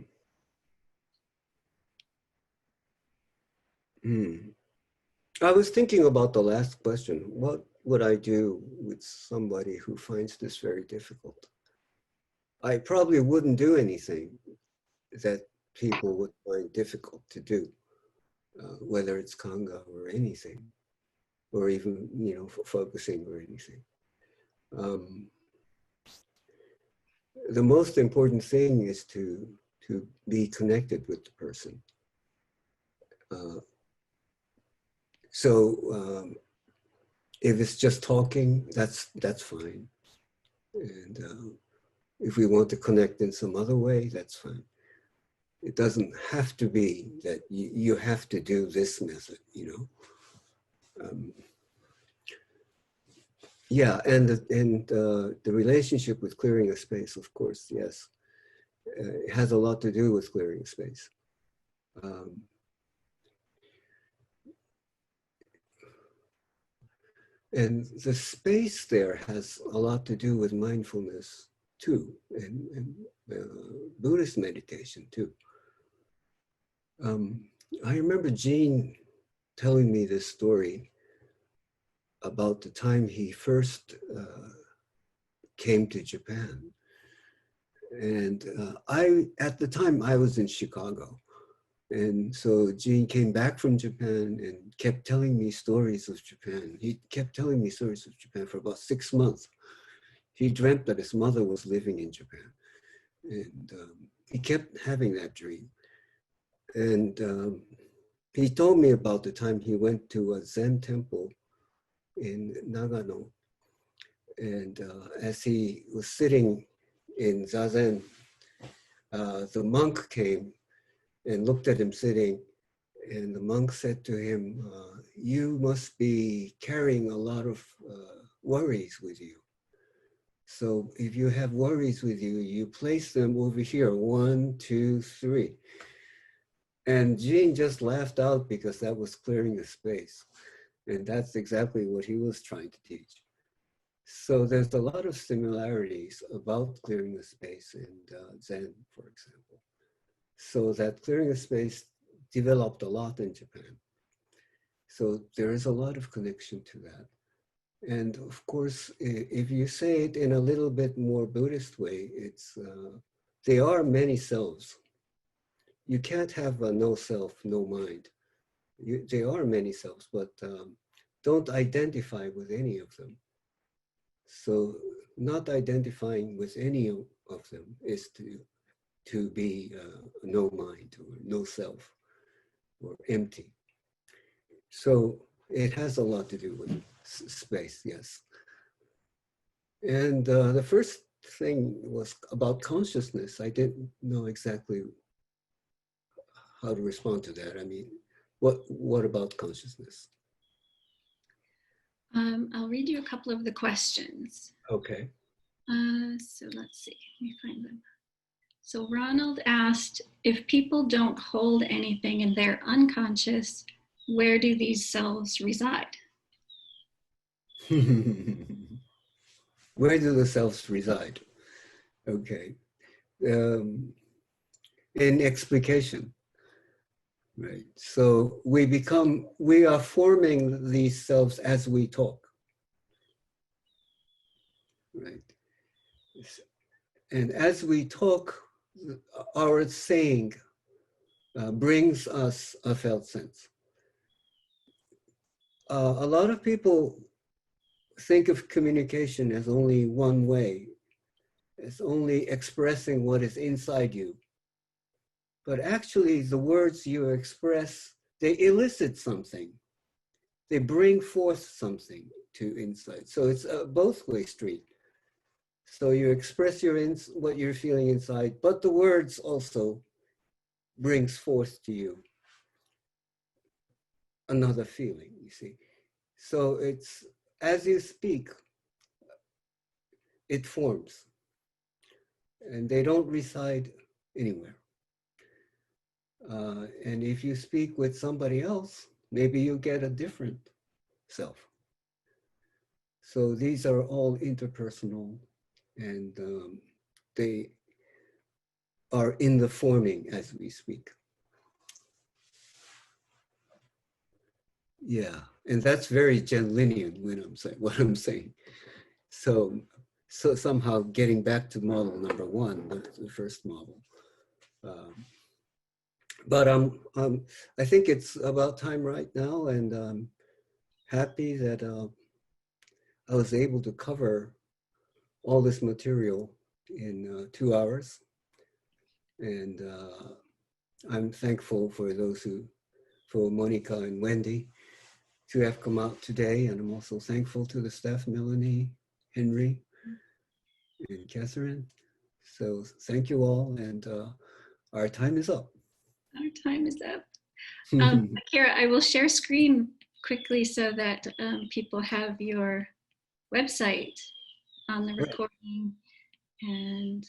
Hmm. I was thinking about the last question. What would I do with somebody who finds this very difficult? I probably wouldn't do anything. that people would find difficult to do, whether it's Kanga or anything, or even, you know, focusing or anything. The most important thing is to be connected with the person. If it's just talking, that's fine. And if we want to connect in some other way, that's fine. It doesn't have to be that you have to do this method, you know. Yeah, and the relationship with clearing a space, of course, yes, it has a lot to do with clearing a space. And the space there has a lot to do with mindfulness too, and Buddhist meditation too. I remember Gene telling me this story about the time he first came to Japan. And at the time I was in Chicago. And so Gene came back from Japan and kept telling me stories of Japan. He kept telling me stories of Japan for about 6 months. He dreamt that his mother was living in Japan. And he kept having that dream. And he told me about the time he went to a Zen temple in Nagano. And as he was sitting in Zazen, the monk came and looked at him sitting, and the monk said to him, you must be carrying a lot of worries with you. So if you have worries with you, you place them over here, 1, 2, 3. And Gene just laughed out because that was clearing the space. And that's exactly what he was trying to teach. So there's a lot of similarities about clearing the space and Zen, for example. So that clearing the space developed a lot in Japan. So there is a lot of connection to that. And of course, if you say it in a little bit more Buddhist way, it's there are many selves. You can't have a no self, no mind. There are many selves, but don't identify with any of them. So not identifying with any of them is to be no mind or no self or empty. So it has a lot to do with space, yes. And the first thing was about consciousness. I didn't know exactly how to respond to that. I mean, what about consciousness? I'll read you a couple of the questions. Okay. So let's see, let me find them. So Ronald asked, if people don't hold anything and they're unconscious, where do these selves reside? Where do the selves reside? Okay. In explication, right? So we are forming these selves as we talk, right? And as we talk, our saying brings us a felt sense. A lot of people think of communication as only one way. It's only expressing what is inside you. But actually, the words you express, they elicit something. They bring forth something to inside. So it's a both-way street. So you express what you're feeling inside, but the words also brings forth to you another feeling, you see. So it's, as you speak, it forms. And they don't reside anywhere. And if you speak with somebody else, maybe you get a different self. So these are all interpersonal, and they are in the forming as we speak. Yeah, and that's very Genlinian when I'm saying what I'm saying. So somehow getting back to model number 1, the first model, But I think it's about time right now, and I'm happy that I was able to cover all this material in 2 hours. And I'm thankful for for Monica and Wendy to have come out today. And I'm also thankful to the staff, Melanie, Henry, and Catherine. So thank you all, and our time is up. Our time is up. Akira, I will share screen quickly so that people have your website on the recording and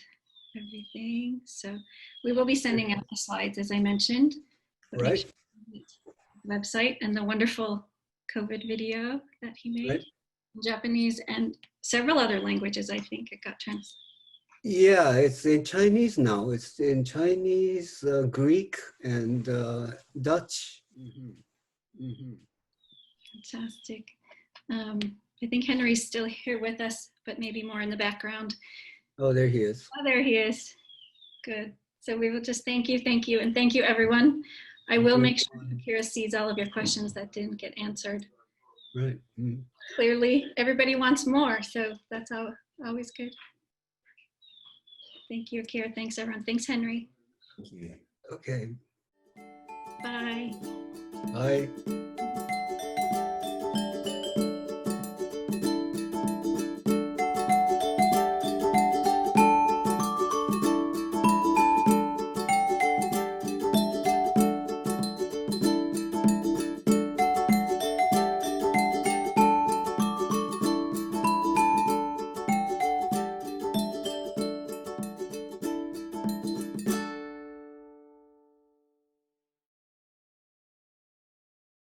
everything. So we will be sending out the slides, as I mentioned. But make Right. sure you visit the website and the wonderful COVID video that he made Right. in Japanese and several other languages. I think it got translated. Yeah, it's in Chinese now. It's in Chinese, Greek, and Dutch. Fantastic. I think Henry's still here with us, but maybe more in the background. Oh, there he is. Oh, there he is. Good. So we will just thank you, and thank you, everyone. I will make sure Akira sees all of your questions that didn't get answered. Right. Clearly, everybody wants more, so that's always good. Thank you, Akira. Thanks, everyone. Thanks, Henry. Thank you. Okay. Bye. Bye.